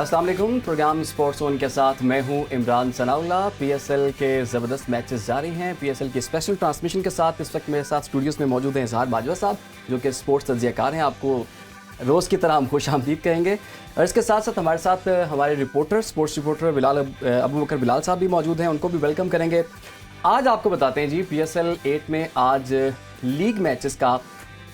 अस्सलाम वालेकुम। Programme sports zone के साथ मैं हूं इमरान सनाउल्ला। पीएसएल के ज़बरदस्त मैचेस जारी हैं। पीएसएल की स्पेशल ट्रांसमिशन के साथ इस वक्त मेरे साथ स्टूडियोज़ में मौजूद हैं इजहार बाजवा साहब, जो कि स्पोर्ट्स तज्ज़ियाकार हैं। आपको रोज़ की तरह हम खुश आमदीद कहेंगे। और इसके साथ साथ हमारे साथ हमारे रिपोर्टर, स्पोर्ट्स रिपोर्टर अबू बकर बिलाल साहब भी मौजूद हैं, उनको भी वेलकम करेंगे। आज आपको बताते हैं जी, PSL 8 में आज लीग मैचेस का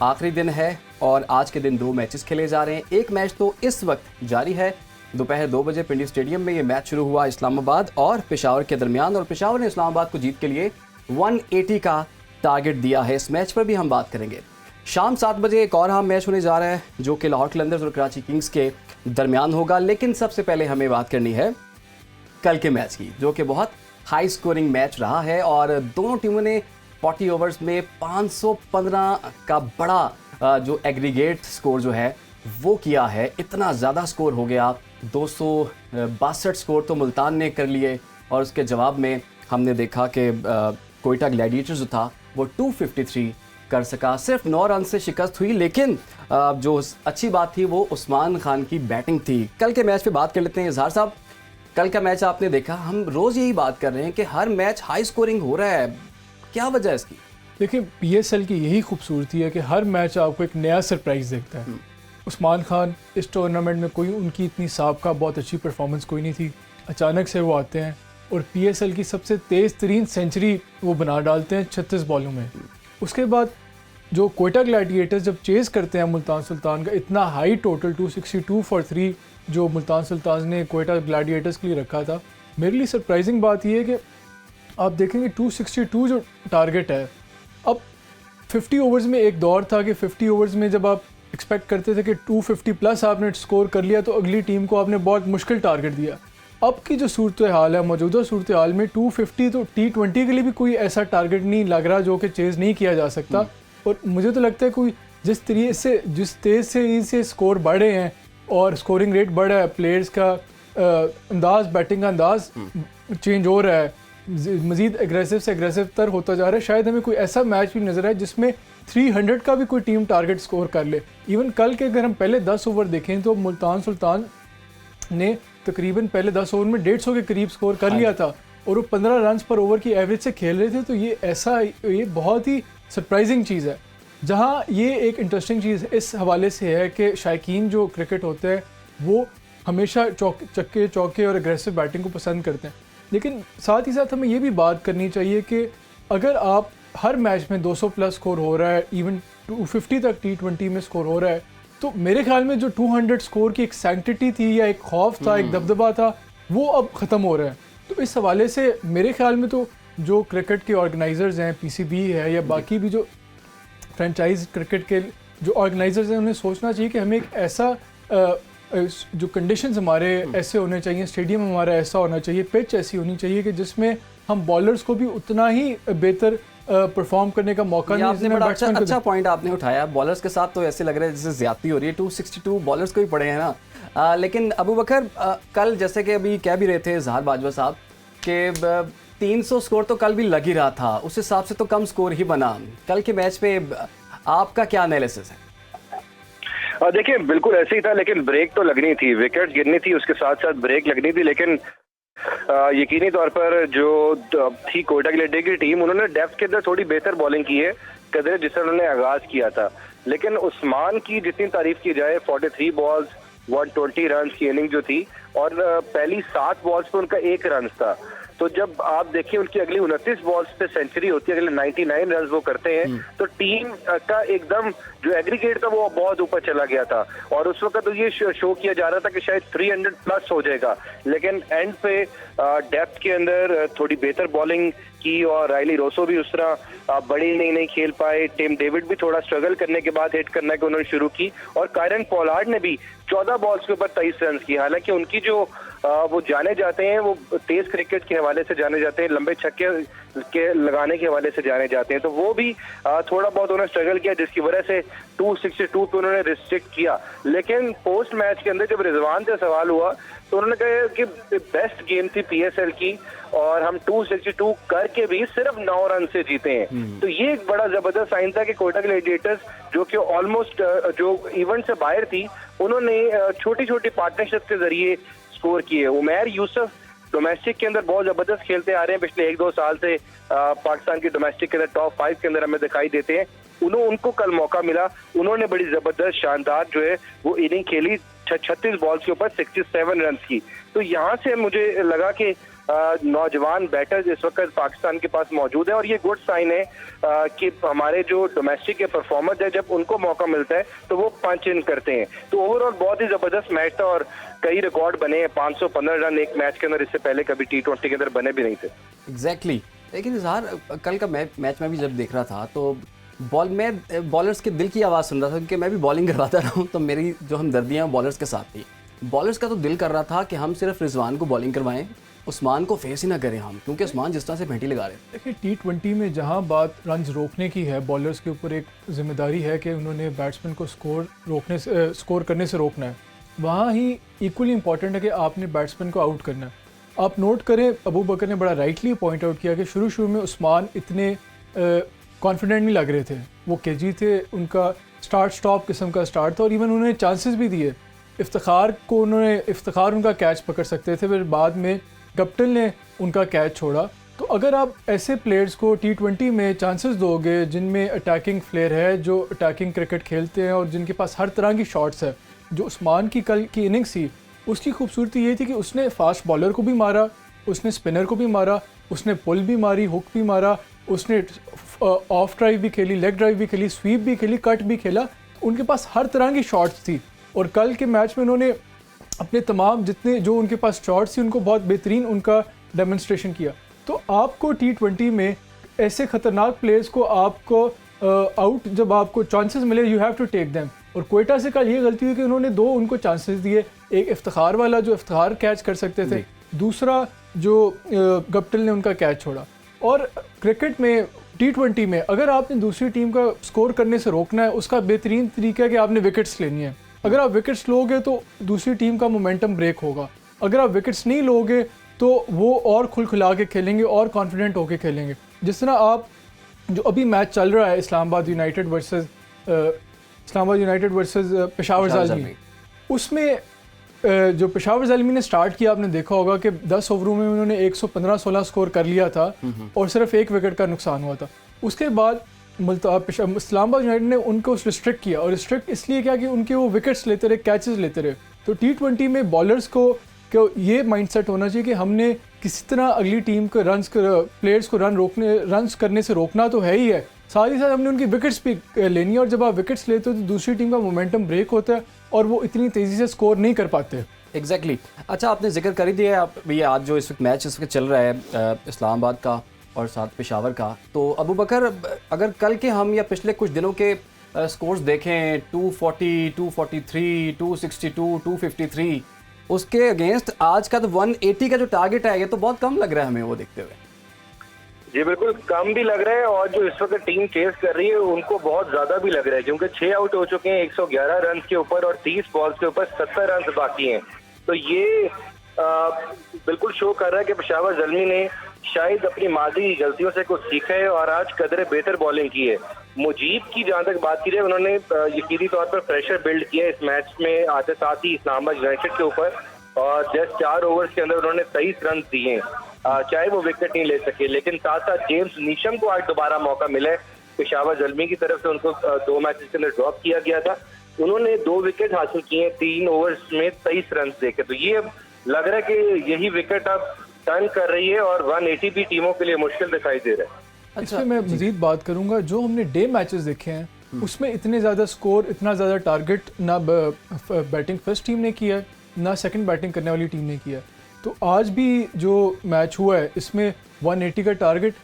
आखिरी दिन है और आज के दिन 2 मैचेस खेले जा रहे हैं। एक मैच तो इस वक्त जारी है, दोपहर 2 बजे पिंडी स्टेडियम में ये मैच शुरू हुआ इस्लामाबाद और पेशावर के दरमियान, और पेशावर ने इस्लामाबाद को जीत के लिए 180 का टारगेट दिया है। इस मैच पर भी हम बात करेंगे। शाम 7 बजे एक और अहम मैच होने जा रहा है, जो कि लाहौर कलंदर्स और कराची किंग्स के दरमियान होगा। लेकिन सबसे पहले हमें बात करनी है कल के मैच की, जो कि बहुत हाई स्कोरिंग मैच रहा है और दोनों टीमों ने 40 ओवर्स में 515 का बड़ा जो एग्रीगेट स्कोर जो है वो किया है। इतना ज़्यादा स्कोर हो गया, 262 स्कोर तो मुल्तान ने कर लिए और उसके जवाब में हमने देखा कि कोयटा ग्लैडिएटर्स जो था वो 253 कर सका। सिर्फ 9 रन से शिकस्त हुई, लेकिन जो अच्छी बात थी वो उस्मान खान की बैटिंग थी। कल के मैच पे बात कर लेते हैं। इजहार साहब, कल का मैच आपने देखा, हम रोज़ यही बात कर रहे हैं कि हर मैच हाई स्कोरिंग हो रहा है, क्या वजह है इसकी? देखिए, PSL की यही खूबसूरती है कि हर मैच आपको एक नया सरप्राइज़ देखता है। उस्मान खान इस टूर्नामेंट में कोई उनकी इतनी साबका बहुत अच्छी परफॉर्मेंस कोई नहीं थी, अचानक से वो आते हैं और PSL की सबसे तेज़ तरीन सेंचुरी वो बना डालते हैं 36 बॉलों में। उसके बाद जो कोयटा ग्लैडिएटर्स जब चेज़ करते हैं मुल्तान सुल्तान का इतना हाई टोटल 262 फॉर 3 जो मुल्तान सुल्तान ने कोयटा ग्लैडिएटर्स के लिए रखा था, मेरे लिए सरप्राइजिंग बात यह है कि आप देखेंगे 262 जो टारगेट है, अब 50 ओवर्स में एक दौर था कि 50 ओवर्स में जब आप एक्सपेक्ट करते थे कि 250 प्लस आपने स्कोर कर लिया तो अगली टीम को आपने बहुत मुश्किल टारगेट दिया। अब की जो सूरत हाल है, मौजूदा सूरत हाल में 250 तो T20 के लिए भी कोई ऐसा टारगेट नहीं लग रहा जो कि चेज़ नहीं किया जा सकता। और मुझे तो लगता है कोई जिस तेज़ से स्कोर बढ़े हैं और स्कोरिंग रेट बढ़ा है, प्लेयर्स का अंदाज, बैटिंग का अंदाज चेंज हो रहा है, मज़ीद एग्रेसिव से एग्रेसिव तर होता जा रहा है। शायद हमें कोई ऐसा मैच भी नज़र आए जिसमें 300 का भी कोई टीम टारगेट स्कोर कर ले। इवन कल के अगर हम पहले 10 ओवर देखें तो मुल्तान सुल्तान ने तकरीबन पहले 10 ओवर में 150 के करीब स्कोर कर लिया था और वो 15 रन पर ओवर की एवरेज से खेल रहे थे। तो ये बहुत ही सरप्राइजिंग चीज़ है। जहाँ ये एक इंटरेस्टिंग चीज़ इस हवाले से है कि शायकीन जो क्रिकेट होते हैं वो हमेशा चक्के चौके और एग्रेसिव बैटिंग को पसंद करते हैं, लेकिन साथ ही साथ हमें ये भी बात करनी चाहिए कि अगर आप हर मैच में 200 प्लस स्कोर हो रहा है, इवन 250 तक T20 में स्कोर हो रहा है, तो मेरे ख्याल में जो 200 स्कोर की एक सैंक्टिटी थी या एक खौफ था, एक दबदबा था, वो अब ख़त्म हो रहा है। तो इस हवाले से मेरे ख्याल में तो जो क्रिकेट के ऑर्गेनाइजर्स हैं, PCB है या बाकी भी जो फ्रेंचाइज क्रिकेट के जो ऑर्गेनाइजर्स हैं, उन्हें सोचना चाहिए कि हमें एक ऐसा जो कंडीशंस हमारे ऐसे होने चाहिए, स्टेडियम हमारा ऐसा होना चाहिए, पिच ऐसी होनी चाहिए कि जिसमें हम बॉलर्स को भी उतना ही बेहतर परफॉर्म करने का मौका नहीं। आपने बड़ा अच्छा पॉइंट आपने उठाया। बॉलर्स के साथ तो ऐसे लग रहा है जैसे ज्यादती हो रही है, 262 बॉलर्स को ही पड़े हैं ना। लेकिन अबू बकर, कल जैसे कि अभी कह भी रहे थे इजहार बाजवा साहब कि 300 स्कोर तो कल भी लग ही रहा था, उस हिसाब से तो कम स्कोर ही बना। कल के मैच पे आपका क्या एनालिसिस है? देखिए, बिल्कुल ऐसे ही था, लेकिन ब्रेक तो लगनी थी, विकेट गिरनी थी, उसके साथ साथ ब्रेक लगनी थी। लेकिन यकीनी तौर पर जो थी कोयटा ग्लैडिएटर्स की टीम, उन्होंने डेप्थ के अंदर थोड़ी बेहतर बॉलिंग की है कदर जिससे उन्होंने आगाज किया था। लेकिन उस्मान की जितनी तारीफ की जाए, 43 बॉल्स 120 रन की इनिंग जो थी और पहली 7 बॉल्स पे उनका 1 रन था। तो जब आप देखिए उनकी अगली 29 बॉल्स पे सेंचुरी होती है, अगले 99 रन वो करते हैं, तो टीम का एकदम जो एग्रीगेट था वो बहुत ऊपर चला गया था। और उस वक्त तो ये शो किया जा रहा था कि शायद 300 प्लस हो जाएगा, लेकिन एंड पे डेप्थ के अंदर थोड़ी बेहतर बॉलिंग की और रायली रोसो भी उस तरह बड़ी नहीं खेल पाए। टिम डेविड भी थोड़ा स्ट्रगल करने के बाद हिट करना कि उन्होंने शुरू की, और कायरन पोलार्ड ने भी 14 बॉल्स के ऊपर 23 रन की। हालांकि उनकी जो वो जाने जाते हैं, वो तेज क्रिकेट के हवाले से जाने जाते हैं, लंबे छक्के के लगाने के हवाले से जाने जाते हैं, तो वो भी थोड़ा बहुत उन्होंने स्ट्रगल किया, जिसकी वजह से 262 पे उन्होंने रिस्ट्रिक्ट किया। लेकिन पोस्ट मैच के अंदर जब रिजवान से सवाल हुआ तो उन्होंने कहा कि बेस्ट गेम थी PSL की और हम 262 करके भी सिर्फ 9 रन से जीते हैं। तो ये एक बड़ा जबरदस्त साइन था कि कोयटा ग्लैडिएटर्स जो कि ऑलमोस्ट जो इवेंट से बाहर थी, उन्होंने छोटी छोटी पार्टनरशिप के जरिए स्कोर किए। उमैर यूसुफ डोमेस्टिक के अंदर बहुत जबरदस्त खेलते आ रहे हैं पिछले 1-2 साल से। पाकिस्तान की डोमेस्टिक के अंदर टॉप 5 के अंदर हमें दिखाई देते हैं। उनको कल मौका मिला, उन्होंने बड़ी जबरदस्त शानदार जो है वो इनिंग खेली 36 बॉल्स के ऊपर 67 रन की। तो यहाँ से मुझे लगा कि नौजवान बैटर्स इस वक्त पाकिस्तान के पास मौजूद है और ये गुड साइन है कि हमारे जो डोमेस्टिक के परफॉर्मर है जब उनको मौका मिलता है तो वो पंच इन करते हैं। तो ओवरऑल बहुत ही जबरदस्त मैच था और कई रिकॉर्ड बने हैं। 515 रन एक मैच के अंदर, इससे पहले कभी T20 के अंदर बने भी नहीं थे। एग्जैक्टली लेकिन इजहार कल का मैच में भी जब देख रहा था तो बॉलर्स के दिल की आवाज़ सुन रहा था, क्योंकि मैं भी बॉलिंग करवाता रहा हूँ तो मेरी जो हमदर्दियाँ बॉलर्स के साथ थी। बॉलर्स का तो दिल कर रहा था कि हम सिर्फ रिजवान को बॉलिंग करवाएं, उस्मान को फेस ही ना करें हम, क्योंकि उस्मान जिस तरह से भेंटी लगा रहे हैं। देखिए T20 में जहाँ बात रन्स रोकने की है, बॉलर्स के ऊपर एक जिम्मेदारी है कि उन्होंने बैट्समैन को स्कोर करने से रोकना है। वहाँ ही इक्वली इंपॉर्टेंट है कि आपने बैट्समैन को आउट करना है। आप नोट करें, अबू बकर ने बड़ा राइटली पॉइंट आउट किया कि शुरू में उस्मान इतने कॉन्फिडेंट नहीं लग रहे थे, वो केजी थे, उनका स्टार्ट स्टॉप किस्म का स्टार्ट था और इवन उन्होंने चांसेस भी दिए। इफ्तिखार उनका कैच पकड़ सकते थे, फिर बाद में गप्टिल ने उनका कैच छोड़ा। तो अगर आप ऐसे प्लेयर्स को T20 में चांसेस दोगे जिनमें अटैकिंग फ्लेयर है, जो अटैकिंग क्रिकेट खेलते हैं और जिनके पास हर तरह की शॉट्स है, जो उस्मान की कल की इनिंग्स थी उसकी खूबसूरती ये थी कि उसने फास्ट बॉलर को भी मारा, उसने स्पिनर को भी मारा, उसने पुल भी मारी, हुक भी मारा, उसने ऑफ ड्राइव भी खेली, लेग ड्राइव भी खेली, स्वीप भी खेली, कट भी खेला। उनके पास हर तरह की शॉट्स थी और कल के मैच में उन्होंने अपने तमाम जितने जो उनके पास शॉट्स थी उनको बहुत बेहतरीन उनका डेमोन्स्ट्रेशन किया। तो आपको T20 में ऐसे ख़तरनाक प्लेयर्स को आपको आउट जब आपको चांसेस मिले, you have to take them. और कोयटा से कल ये गलती हुई कि उन्होंने 2 उनको चांसेस दिए, एक इफ्तिखार वाला जो इफ्तिखार कैच कर सकते थे, दूसरा जो गप्टिल ने उनका कैच छोड़ा। और क्रिकेट में T20 में अगर आपने दूसरी टीम का स्कोर करने से रोकना है, उसका बेहतरीन तरीका है कि आपने विकेट्स लेनी है। अगर आप विकेट्स लोगे तो दूसरी टीम का मोमेंटम ब्रेक होगा, अगर आप विकेट्स नहीं लोगे तो वो और खुलखुला के खेलेंगे और कॉन्फिडेंट होके खेलेंगे। जिस तरह आप जो अभी मैच चल रहा है इस्लामाबाद यूनाइटेड वर्सेस पेशावर ज़ालमी, उसमें जो पेशावर ज़ालमी ने स्टार्ट किया, आपने देखा होगा कि 10 ओवरों में उन्होंने 115-16 स्कोर कर लिया था और सिर्फ 1 विकेट का नुकसान हुआ था। उसके बाद इस्लामाबाद यूनाइटेड ने उनको रिस्ट्रिक्ट किया, और रिस्ट्रिक्ट इसलिए क्या कि उनके वो विकेट्स लेते रहे, कैचेस लेते रहे। तो T20 में बॉलर्स को ये माइंडसेट होना चाहिए कि हमने किसी तरह अगली टीम के प्लेयर्स को रन्स करने से रोकना तो है ही है, साथ ही साथ हमने उनकी विकेट्स भी लेनी है। और जब आप विकेट्स लेते हो तो दूसरी टीम का मोमेंटम ब्रेक होता है और वो इतनी तेज़ी से स्कोर नहीं कर पाते। एग्जैक्टली अच्छा, आपने जिक्र कर ही दिया आप भैया, आज जो इस वक्त मैच चल रहा है इस्लामाबाद का और साथ पेशावर का, तो अबू बकर अगर कल के हम या पिछले कुछ दिनों के स्कोर्स देखें 240, 243, 262, 253, उसके अगेंस्ट आज का तो 180 का जो टारगेट है ये तो बहुत कम लग रहा है हमें वो देखते हुए। जी बिल्कुल कम भी लग रहा है और जो इस वक्त टीम चेस कर रही है उनको बहुत ज्यादा भी लग रहा है, क्योंकि 6 आउट हो चुके हैं 111 रन के ऊपर और 30 बॉल्स के ऊपर 70 रन बाकी हैं। तो ये बिल्कुल शो कर रहा है कि पेशावर ज़ल्मी ने शायद अपनी माजी गलतियों से कुछ सीखा है और आज कदरे बेहतर बॉलिंग की है। मुजीब की जहाँ तक बात की जाए, उन्होंने यकीनी तौर पर प्रेशर बिल्ड किया इस मैच में आते साथ ही इस्लामाबाद यूनाइटेड के ऊपर, और जस्ट 4 ओवर्स के अंदर उन्होंने 23 रन दिए, चाहे वो विकेट नहीं ले सके। लेकिन साथ साथ जेम्स नीशम को आज दोबारा मौका मिला है, पेशावर ज़ल्मी की तरफ से उनको 2 मैचेस के अंदर ड्रॉप किया गया था, उन्होंने 2 विकेट हासिल किए 3 ओवर्स में 23 रन देके। तो ये अब लग रहा है कि यही विकेट अब टर्न कर रही है और 180 भी टीमों के लिए मुश्किल दिखाई दे रहा है। अच्छा, इसमें मैं मजीद बात करूंगा, जो हमने डे मैचेस देखे हैं उसमें इतने ज़्यादा स्कोर, इतना ज़्यादा टारगेट ना बैटिंग फर्स्ट टीम ने किया है ना सेकंड बैटिंग करने वाली टीम ने किया है। तो आज भी जो मैच हुआ है इसमें 180 का टारगेट,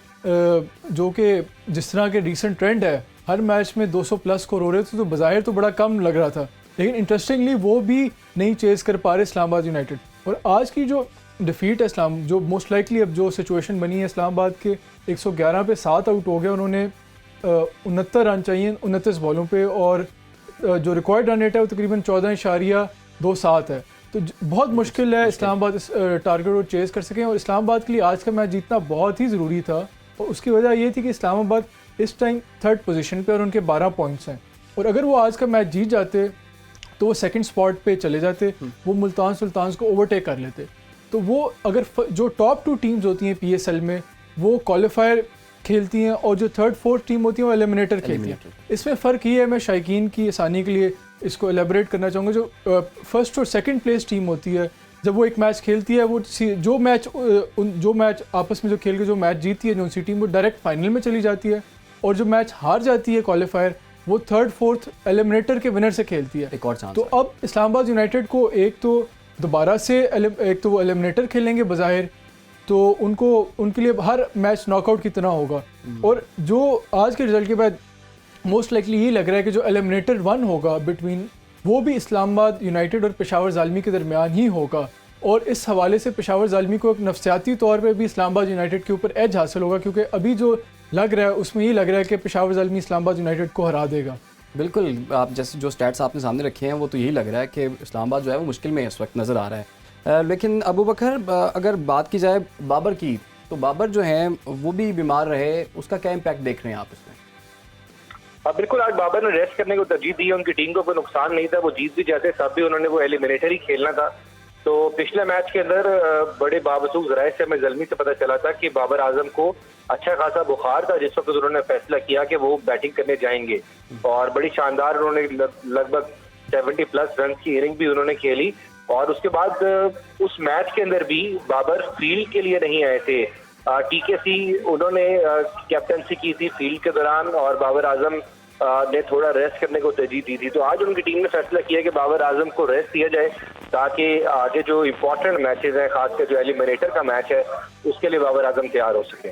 जो कि जिस तरह के रिसेंट ट्रेंड है, हर मैच में 200 प्लस स्कोर हो रहे थे, तो बाज़ाहिर तो बड़ा कम लग रहा था, लेकिन इंटरेस्टिंगली वो भी नहीं चेस कर पा रहे इस्लामाबाद यूनाइटेड। और आज की जो डिफीट है जो मोस्ट लाइकली अब जो सिचुएशन बनी है, इस्लामाबाद के 111 पे 7 आउट हो गए, उन्होंने 69 रन चाहिए 29 बॉलों पे, और जो रिक्वायर्ड रन रेट है वो तकरीबन 14.27 है। तो बहुत मुश्किल है इस्लामाबाद इस टारगेट को चेस कर सकें, और इस्लामाबाद के लिए आज का मैच जीतना बहुत ही ज़रूरी था। और उसकी वजह ये थी कि इस्लामाबाद इस टाइम 3rd पोजीशन पे और उनके 12 पॉइंट्स हैं, और अगर वो आज का मैच जीत जाते तो वो सेकंड स्पॉट पे चले जाते, वो मुल्तान सुल्तान्स को ओवरटेक कर लेते। तो वो अगर जो टॉप 2 टीम्स होती हैं PSL में वो क्वालिफायर खेलती हैं और जो थर्ड फोर्थ टीम होती है वो एलिमिनेटर खेलती हैं। इसमें फ़र्क ये है, मैं शायकीन की आसानी के लिए इसको एलेबरेट करना चाहूँगा। जो फर्स्ट और सेकंड प्लेस टीम होती है, जब वो एक मैच खेलती है, वो जो मैच आपस में जो खेल के जो मैच जीतती है जो सी टीम, वो डायरेक्ट फाइनल में चली जाती है। और जो मैच हार जाती है क्वालिफायर, वो थर्ड फोर्थ एलिमिनेटर के विनर से खेलती है। एक और चांस तो अब इस्लामाबाद यूनाइटेड को एक तो दोबारा से एक तो वो एलिमिनेटर खेलेंगे बज़ाहिर, तो उनके लिए हर मैच नॉकआउट की तरह होगा। और जो आज के रिजल्ट के बाद मोस्ट लाइकली ये लग रहा है कि जो एलिमिनेटर 1 होगा बिटवीन, वो भी इस्लामाबाद यूनाइटेड और पेशावर ज़ालमी के दरमियान ही होगा। और इस हवाले से पेशावर ज़ालमी को एक नफसियाती तौर पे भी इस्लामाबाद यूनाइटेड के ऊपर एज हासिल होगा, क्योंकि अभी जो लग रहा है उसमें ये लग रहा है कि पेशावर ज़ालमी इस्लामाबाद यूनाइटेड को हरा देगा। बिल्कुल, आप जैसे जो स्टैट्स आपने सामने रखे हैं वो तो यही लग रहा है कि इस्लामाबाद जो है वो मुश्किल में इस वक्त नज़र आ रहा है। लेकिन अबू बकर, अगर बात की जाए बाबर की, तो बाबर जो है वो भी बीमार रहे, उसका क्या इम्पैक्ट देख रहे हैं आप इसमें? बिल्कुल, आज बाबर ने रेस्ट करने को तरजीह दी है। उनकी टीम को कोई नुकसान नहीं था, वो जीत भी जाते सब भी उन्होंने वो एलिमिनेटर ही खेलना था। तो पिछले मैच के अंदर बड़े बावसूख ज़राए से हमें ज़ल्मी से पता चला था कि बाबर आजम को अच्छा खासा बुखार था, जिस वक्त उन्होंने फैसला किया कि वो बैटिंग करने जाएंगे। और बड़ी शानदार उन्होंने लगभग 70+ रन की इनिंग भी उन्होंने खेली। और उसके बाद उस मैच के अंदर भी बाबर फील्ड के लिए नहीं आए थे। TKC उन्होंने कैप्टनसी की थी फील्ड के दौरान, और बाबर आजम ने थोड़ा रेस्ट करने को तरजीह दी थी। तो आज उनकी टीम ने फैसला किया कि बाबर आजम को रेस्ट दिया जाए, ताकि आगे जो इम्पोर्टेंट मैचेस हैं, खासकर जो एलिमिनेटर का मैच है, उसके लिए बाबर आजम तैयार हो सके।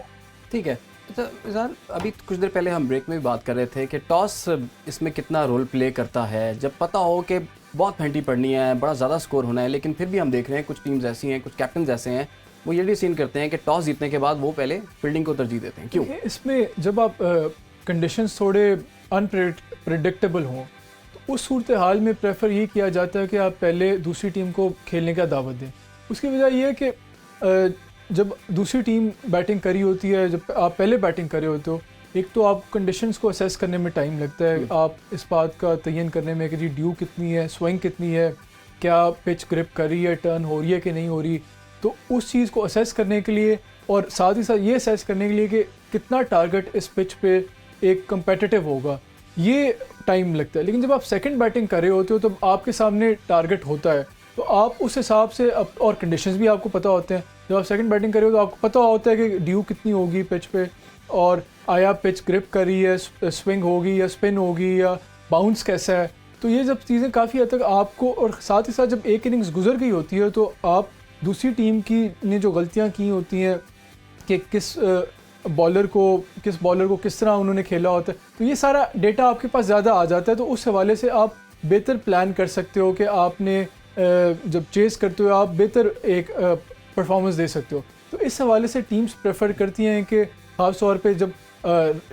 ठीक है। अच्छा इज़हार, अभी कुछ देर पहले हम ब्रेक में भी बात कर रहे थे कि टॉस इसमें कितना रोल प्ले करता है। जब पता हो कि बहुत फेंटी पड़नी है, बड़ा ज़्यादा स्कोर होना है, लेकिन फिर भी हम देख रहे हैं कुछ टीम्स ऐसी हैं, कुछ कैप्टन ऐसे हैं, वो ये डिसीजन करते हैं कि टॉस जीतने के बाद वो पहले फील्डिंग को तरजीह देते हैं। क्यों? इसमें जब आप कंडीशंस थोड़े अनप्रेडिक्टेबल हों, तो उस सूरत हाल में प्रेफर ये किया जाता है कि आप पहले दूसरी टीम को खेलने का दावत दें। उसकी वजह ये है कि जब दूसरी टीम बैटिंग करी होती है, जब आप पहले बैटिंग कर रहे होते हो, एक तो आप कंडीशंस को असेस करने में टाइम लगता है। आप इस बात का तयन करने में कि जी ड्यू कितनी है, स्विंग कितनी है, क्या पिच ग्रिप कर रही है, टर्न हो रही है कि नहीं हो रही। तो उस चीज़ को असेस करने के लिए, और साथ ही साथ ये असेस करने के लिए कि कितना टारगेट इस पिच पे एक कंपेटिटिव होगा, ये टाइम लगता है। लेकिन जब आप सेकंड बैटिंग कर रहे होते हो, तो आपके सामने टारगेट होता है, तो आप उस हिसाब से और कंडीशंस भी आपको पता होते हैं। जब आप सेकंड बैटिंग कर रहे हो तो आपको पता होता है कि ड्यू कितनी होगी पिच पे, और आया पिच ग्रिप कर रही है, स्विंग होगी या स्पिन होगी या बाउंस कैसा है। तो ये जब चीज़ें काफ़ी हद तक आपको, और साथ ही साथ जब एक इनिंग्स गुजर गई होती है, तो आप दूसरी टीम की ने जो गलतियाँ की होती हैं कि किस बॉलर को किस तरह उन्होंने खेला होता है, तो ये सारा डेटा आपके पास ज़्यादा आ जाता है। तो उस हवाले से आप बेहतर प्लान कर सकते हो कि आपने जब चेस करते हो आप बेहतर एक परफॉर्मेंस दे सकते हो। तो इस हवाले से टीम्स प्रेफर करती हैं कि ख़ास तौर पे जब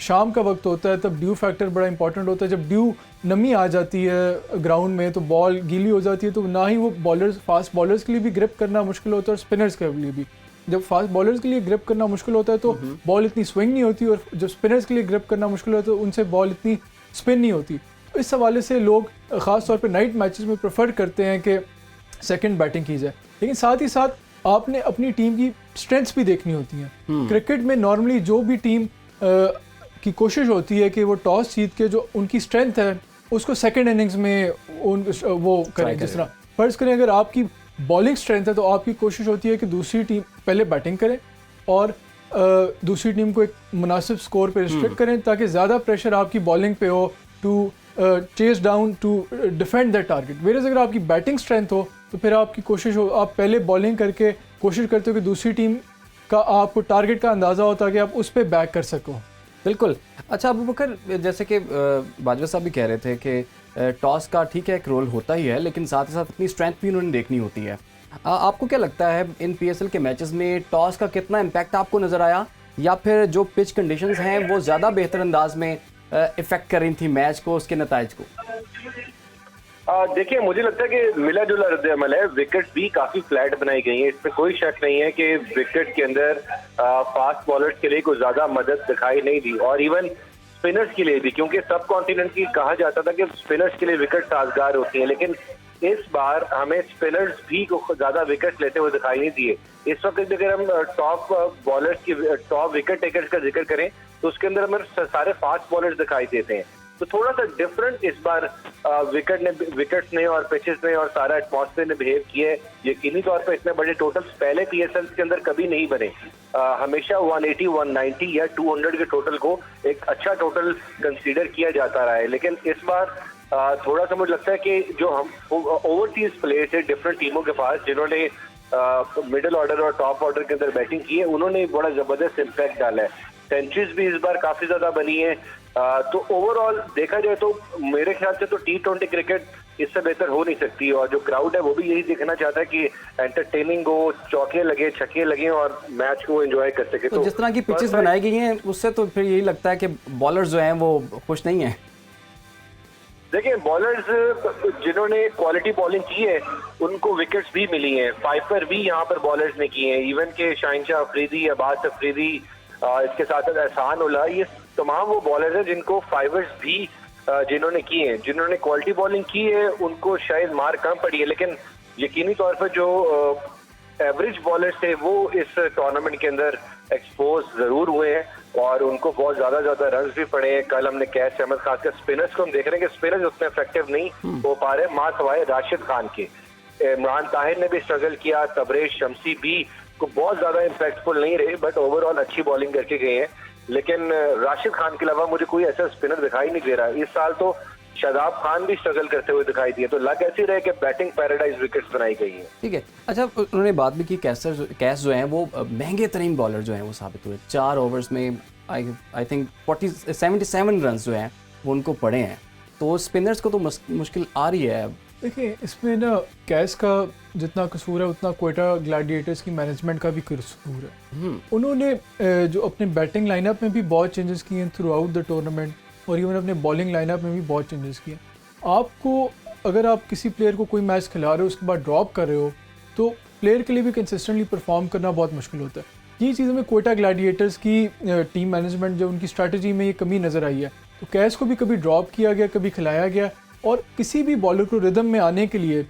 शाम का वक्त होता है, तब ड्यू फैक्टर बड़ा इंपॉर्टेंट होता है। जब ड्यू नमी आ जाती है ग्राउंड में, तो बॉल गीली हो जाती है, तो ना ही वो फास्ट बॉलर्स के लिए भी ग्रिप करना मुश्किल होता है, और स्पिनर्स के लिए भी। जब फास्ट बॉलर्स के लिए ग्रिप करना मुश्किल होता है तो बॉल इतनी स्विंग नहीं होती, और जब स्पिनर्स के लिए ग्रिप करना मुश्किल होता है तो उनसे बॉल इतनी स्पिन नहीं होती। तो इस हवाले से लोग ख़ास तौर पे नाइट मैचेस में प्रेफर करते हैं कि सेकंड बैटिंग की जाए। लेकिन साथ ही साथ आपने अपनी टीम की स्ट्रेंथ्स भी देखनी होती हैं। क्रिकेट में नॉर्मली जो भी टीम की कोशिश होती है कि वो टॉस जीत के जो उनकी स्ट्रेंथ है उसको सेकंड इनिंग्स में वो करें। जिस तरह फर्ज करें, अगर आपकी बॉलिंग स्ट्रेंथ है तो आपकी कोशिश होती है कि दूसरी टीम पहले बैटिंग करे और दूसरी टीम को एक मुनासिब स्कोर पे रिस्ट्रिक्ट करें, ताकि ज़्यादा प्रेशर आपकी बॉलिंग पे हो to chase down to defend that target. Whereas अगर आपकी बैटिंग स्ट्रेंथ हो तो फिर आपकी कोशिश हो, आप पहले बॉलिंग करके कोशिश करते हो कि दूसरी टीम का आपको टारगेट का अंदाज़ा होता है कि आप उस पर बैक कर सको। बिल्कुल। अच्छा अबू बकर, जैसे कि बाजवा साहब भी कह रहे थे कि टॉस का ठीक है एक रोल होता ही है, लेकिन साथ ही साथ अपनी स्ट्रेंथ भी उन्होंने देखनी होती है। आपको क्या लगता है इन PSL के मैचेस में टॉस का कितना इम्पैक्ट आपको नज़र आया, या फिर जो पिच कंडीशंस हैं वो ज़्यादा बेहतर अंदाज में इफ़ेक्ट कर रही थी मैच को, उसके नताइज को? देखिए, मुझे लगता है कि मिला जुला रद्द-ए-अमल है। विकेट भी काफी फ्लैट बनाई गई हैं, इसमें कोई शक नहीं है कि विकेट के अंदर फास्ट बॉलर्स के लिए कोई ज्यादा मदद दिखाई नहीं दी। और इवन स्पिनर्स के लिए भी, क्योंकि सब कॉन्टिनेंट की कहा जाता था कि स्पिनर्स के लिए विकेट साजगार होती है, लेकिन इस बार हमें स्पिनर्स भी को ज्यादा विकेट लेते हुए दिखाई नहीं दिए। इस वक्त अगर हम टॉप बॉलर्स की टॉप विकेट टेकर्स का जिक्र करें तो उसके अंदर हमें सारे फास्ट बॉलर्स दिखाई देते हैं। तो थोड़ा सा डिफरेंट इस बार विकेट्स ने और पिचेस ने और सारा एटमॉस्फेयर ने बिहेव किया है। यकीनी तौर पर इतने बड़े टोटल्स पहले पीएसएल के अंदर कभी नहीं बने। हमेशा 180, 190 या 200 के टोटल को एक अच्छा टोटल कंसीडर किया जाता रहा है, लेकिन इस बार थोड़ा सा मुझे लगता है कि जो हम ओवरसीज प्लेयर्स है डिफरेंट टीमों के पास, जिन्होंने मिडिल ऑर्डर और टॉप ऑर्डर के अंदर बैटिंग की है, उन्होंने बड़ा जबरदस्त इम्पैक्ट डाला है। सेंचुरीज भी इस बार काफी ज्यादा बनी है। तो ओवरऑल देखा जाए तो मेरे ख्याल से तो T20 क्रिकेट इससे बेहतर हो नहीं सकती, और जो क्राउड है वो भी यही देखना चाहता है कि एंटरटेनिंग हो, चौके लगे, छक्के लगे और मैच को एंजॉय कर सके। तो जिस तरह की पिचेस बनाई गई हैं उससे तो फिर यही लगता है कि बॉलर्स जो हैं वो खुश नहीं हैं। देखिए, बॉलर्स जिन्होंने क्वालिटी बॉलिंग की है उनको विकेट्स भी मिली हैं। फाइपर भी यहाँ पर बॉलर्स ने किए हैं, इवन के शाहिनशाह अफरीदी, अब्बास अफरीदी, इसके साथ साथ एहसान उल्लाह, ये तमाम वो बॉलर्स हैं जिनको फाइवर्स भी जिन्होंने किए हैं। जिन्होंने क्वालिटी बॉलिंग की है उनको शायद मार कम पड़ी है, लेकिन यकीनी तौर पर जो एवरेज बॉलर्स थे वो इस टूर्नामेंट के अंदर एक्सपोज जरूर हुए हैं और उनको बहुत ज्यादा रन भी पड़े हैं। कल हमने कैश अहमद, खासकर स्पिनर्स को हम देख रहे हैं कि स्पिनर्स उतने इफेक्टिव नहीं हो पा रहे, मां सवाए राशिद खान के। इमरान ताहिर ने भी स्ट्रगल किया, तबरेज शमसी भी को बहुत ज्यादा इम्पैक्टफुल नहीं रहे, बट ओवरऑल अच्छी बॉलिंग करके गए हैं। लेकिन राशिद खान के अलावा मुझे कोई ऐसा स्पिनर दिखाई नहीं दे रहा। इस साल तो शादाब खान भी स्ट्रगल करते हुए दिखाई दिए, तो लग ऐसी रहे कि बैटिंग पैराडाइज विकेट्स बनाई गई है। ठीक है, अच्छा उन्होंने बात भी की कैश जो हैं वो महंगे तरीन बॉलर जो हैं वो साबित हुए। 4 ओवर्स में आई थिंक 77 रन जो हैं वो उनको पड़े हैं, तो स्पिनर्स को तो मुश्किल आ रही है। देखिए, इसमें ना कैश का जितना कसूर है उतना क्वेटा ग्लैडिएटर्स की मैनेजमेंट का भी कसूर है। उन्होंने जो अपने बैटिंग लाइनअप में भी बहुत चेंजेस किए हैं थ्रू आउट द टूर्नामेंट, और इवन अपने बॉलिंग लाइनअप में भी बहुत चेंजेस किए। आपको अगर आप किसी प्लेयर को कोई मैच खिला रहे हो उसके बाद ड्रॉप कर रहे हो तो प्लेयर के लिए भी कंसिस्टेंटली परफॉर्म करना बहुत मुश्किल होता है। ये चीज़ हमें क्वेटा ग्लैडिएटर्स की टीम मैनेजमेंट जो उनकी स्ट्रैटेजी में ये कमी नज़र आई है। तो कैश को भी कभी ड्रॉप किया गया, कभी खिलाया गया, और किसी भी बॉलर को रिदम में आने के लिए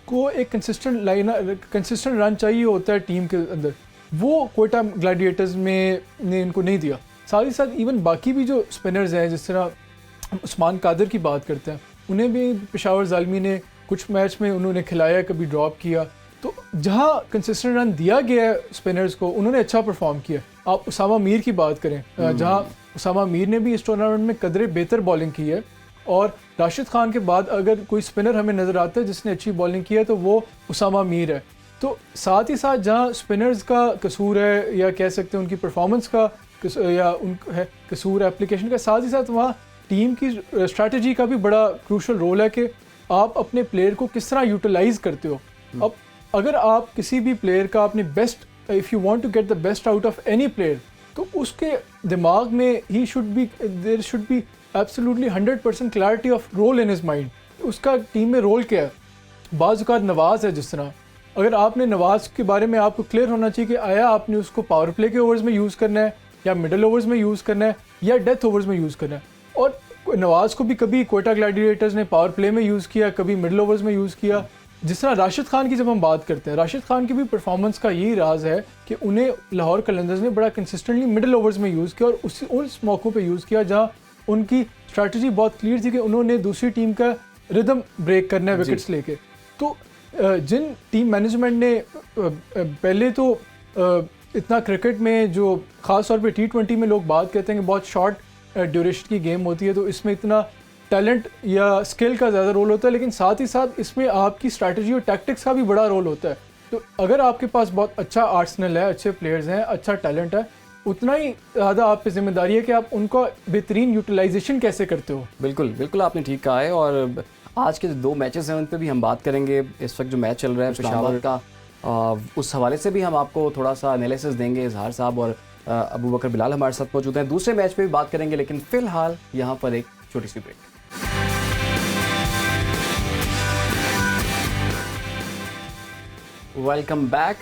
को एक कंसिस्टेंट रन चाहिए होता है टीम के अंदर, वो क्वेटा ग्लैडिएटर्स में ने इनको नहीं दिया। साथ ही साथ इवन बाकी भी जो स्पिनर्स हैं, जिस तरह उस्मान कादर की बात करते हैं, उन्हें भी पेशावर ज़ालमी ने कुछ मैच में उन्होंने खिलाया, कभी ड्रॉप किया। तो जहाँ कंसिस्टेंट रन दिया गया है स्पिनर्स को, उन्होंने अच्छा परफॉर्म किया। आप उसामा मीर की बात करें, जहाँ उसामा मीर ने भी इस टूर्नामेंट में कदरे बेहतर बॉलिंग की है, और राशिद खान के बाद अगर कोई स्पिनर हमें नज़र आता है जिसने अच्छी बॉलिंग की है तो वो उसामा मीर है। तो साथ ही साथ जहाँ स्पिनर्स का कसूर है, या कह सकते हैं उनकी परफॉर्मेंस का या उन है कसूर एप्लीकेशन का, साथ ही साथ वहाँ टीम की स्ट्रैटेजी का भी बड़ा क्रूशल रोल है कि आप अपने प्लेयर को किस तरह यूटिलाइज करते हो। अब अगर आप किसी भी प्लेयर का अपने best, if you want to get the best out of any player, तो उसके दिमाग में there should be absolutely 100% clarity of role in his mind. उसका टीम में रोल क्या है। बाज़ औक़ात नवाज़ है, जिस तरह अगर आपने नवाज़ के बारे में आपको क्लियर होना चाहिए कि आया आपने उसको पावर प्ले के ओवर्स में यूज़ करना है, या मिडल ओवर्स में यूज़ करना है, या डेथ ओवर्स में यूज़ करना है। और नवाज़ को भी कभी क्वेटा ग्लैडिएटर्स ने पावर प्ले में यूज़ किया, कभी मिडल ओवर्स में यूज़ किया। जिस तरह राशिद खान की जब हम बात करते हैं, राशिद खान की भी परफॉर्मेंस का यही राज है कि उन्हें लाहौर कलंदर्स ने बड़ा कंसिस्टेंटली मिडल ओवर्स में यूज़ किया, और उस मौक़ों पे यूज़ किया जहाँ उनकी स्ट्रैटेजी बहुत क्लियर थी कि उन्होंने दूसरी टीम का रिदम ब्रेक करना है विकेट्स लेके। तो जिन टीम मैनेजमेंट ने पहले तो इतना क्रिकेट में जो ख़ास तौर पे T20 में लोग बात करते हैं कि बहुत शॉर्ट ड्यूरेशन की गेम होती है, तो इसमें इतना टैलेंट या स्किल का ज़्यादा रोल होता है, लेकिन साथ ही साथ इसमें आपकी स्ट्रैटेजी और टैक्टिक्स का भी बड़ा रोल होता है। तो अगर आपके पास बहुत अच्छा आर्सेनल है, अच्छे प्लेयर्स हैं, अच्छा टैलेंट है, उतना ही ज़्यादा आप पे जिम्मेदारी है कि आप उनका बेहतरीन यूटिलाइजेशन कैसे करते हो। बिल्कुल आपने ठीक कहा है, और आज के जो 2 मैचेस हैं उन पे भी हम बात करेंगे। इस वक्त जो मैच चल रहा है पेशावर का, उस हवाले से भी हम आपको थोड़ा सा एनालिसिस देंगे। इजहार साहब और अबू बकर बिलाल हमारे साथ मौजूद हैं। दूसरे मैच पे भी बात करेंगे, लेकिन फ़िलहाल यहाँ पर एक छोटी सी ब्रेक। Welcome back.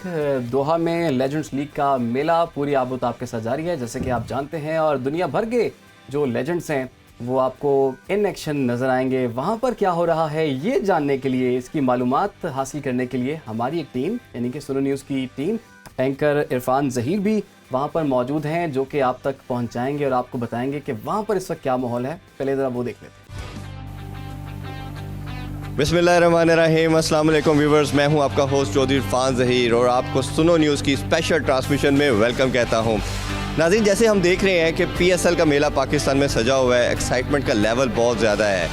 दोहा में लेजेंड्स लीग का मेला पूरी आबोताब के साथ जारी है, जैसे कि आप जानते हैं, और दुनिया भर के जो लेजेंड्स हैं वो आपको इन एक्शन नज़र आएंगे। वहाँ पर क्या हो रहा है ये जानने के लिए, इसकी मालूमात हासिल करने के लिए हमारी एक टीम यानी कि सुनो न्यूज़ की टीम, एंकर इरफान ज़हीर भी वहाँ पर मौजूद हैं, जो कि आप तक पहुँचाएंगे और आपको बताएंगे कि वहाँ पर इस वक्त क्या माहौल है। पहले ज़रा वो देख लेते हैं। बिस्मिल्लाहिर्रहमानिर्रहीम, अस्सलाम वालेकुम व्यूवर्स, मैं हूं आपका होस्ट चौधरी इरफान ज़हीर और आपको सुनो न्यूज़ की स्पेशल ट्रांसमिशन में वेलकम कहता हूं। नाज़रीन, जैसे हम देख रहे हैं कि PSL का मेला पाकिस्तान में सजा हुआ है, एक्साइटमेंट का लेवल बहुत ज़्यादा है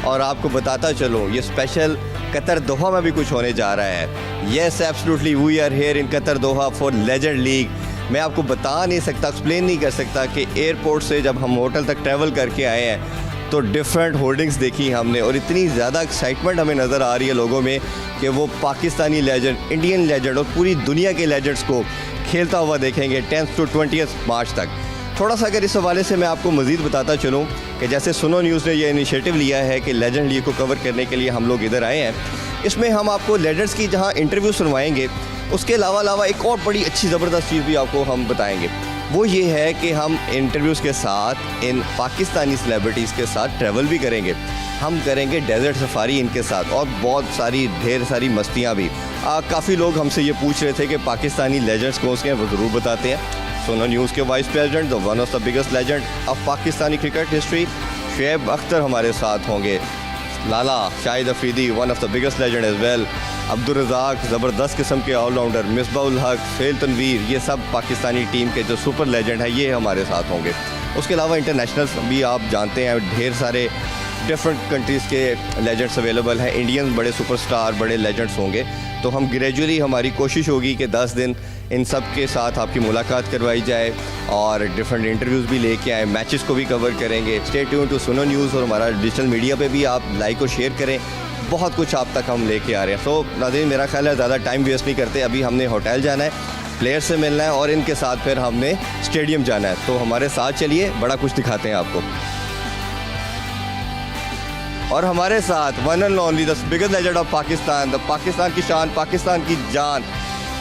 और आपको बताता चलूँ ये स्पेशल कतर दोहा में भी कुछ होने जा रहा है। Yes absolutely, we are here in Qatar Doha for legend league. मैं आपको बता नहीं सकता, एक्सप्लेन नहीं कर सकता कि एयरपोर्ट से जब हम होटल तक ट्रैवल करके आए हैं तो डिफरेंट होर्डिंग्स देखी हमने और इतनी ज़्यादा एक्साइटमेंट हमें नज़र आ रही है लोगों में कि वो पाकिस्तानी लेजेंड, इंडियन लेजेंड और पूरी दुनिया के लेजेंड्स को खेलता हुआ देखेंगे 10 से 20 मार्च तक। थोड़ा सा अगर इस हवाले से मैं आपको मज़ीद बताता चलूँ कि जैसे सुनो न्यूज़ ने ये इनिशिएटिव लिया है कि लेजेंड लीग को कवर करने के लिए हम लोग इधर आए हैं, इसमें हम आपको लेजेंड्स की जहाँ इंटरव्यू सुनवाएंगे, उसके अलावा एक और बड़ी अच्छी ज़बरदस्त चीज़ भी आपको हम बताएंगे। वो ये है कि हम इंटरव्यूज़ के साथ इन पाकिस्तानी सेलिब्रिटीज़ के साथ ट्रैवल भी करेंगे। हम करेंगे डेजर्ट सफारी इनके साथ और बहुत सारी ढेर सारी मस्तियाँ भी। काफ़ी लोग हमसे ये पूछ रहे थे कि पाकिस्तानी लेजेंड्स कौन से हैं, वो ज़रूर बताते हैं। सुनो न्यूज़ के vice president, the one of the biggest legend of Pakistani cricket history, Shoaib Akhtar हमारे साथ होंगे। Lala Shahid Afridi, one of the biggest legend as well. Abdul Razzaq, ज़बरदस्त किस्म के ऑलराउंडर। मिसबाउल हक, फेल तनवीर, ये सब पाकिस्तानी टीम के जो सुपर लेजेंड हैं ये हमारे साथ होंगे। उसके अलावा इंटरनेशनल्स भी आप जानते हैं, ढेर सारे डिफरेंट कंट्रीज़ के लेजेंड्स अवेलेबल हैं। इंडियन बड़े सुपरस्टार, बड़े लेजेंड्स होंगे। तो हम ग्रेजुअली हमारी कोशिश होगी कि 10 दिन इन सब के साथ आपकी मुलाकात करवाई जाए और डिफरेंट इंटरव्यूज़ भी लेके आए, मैचेस को भी कवर करेंगे। स्टे ट्यून टू सुनो न्यूज़ और हमारा डिजिटल मीडिया पे भी आप लाइक और शेयर करें, बहुत कुछ आप तक हम लेके आ रहे हैं। सो नाज़रीन, मेरा ख्याल है ज़्यादा टाइम वेस्ट नहीं करते, अभी हमने होटल जाना है, प्लेयर से मिलना है और इनके साथ फिर हमने स्टेडियम जाना है। तो हमारे साथ चलिए, बड़ा कुछ दिखाते हैं आपको। और हमारे साथ one and only the biggest legend of Pakistan, the Pakistan की शान, पाकिस्तान की जान,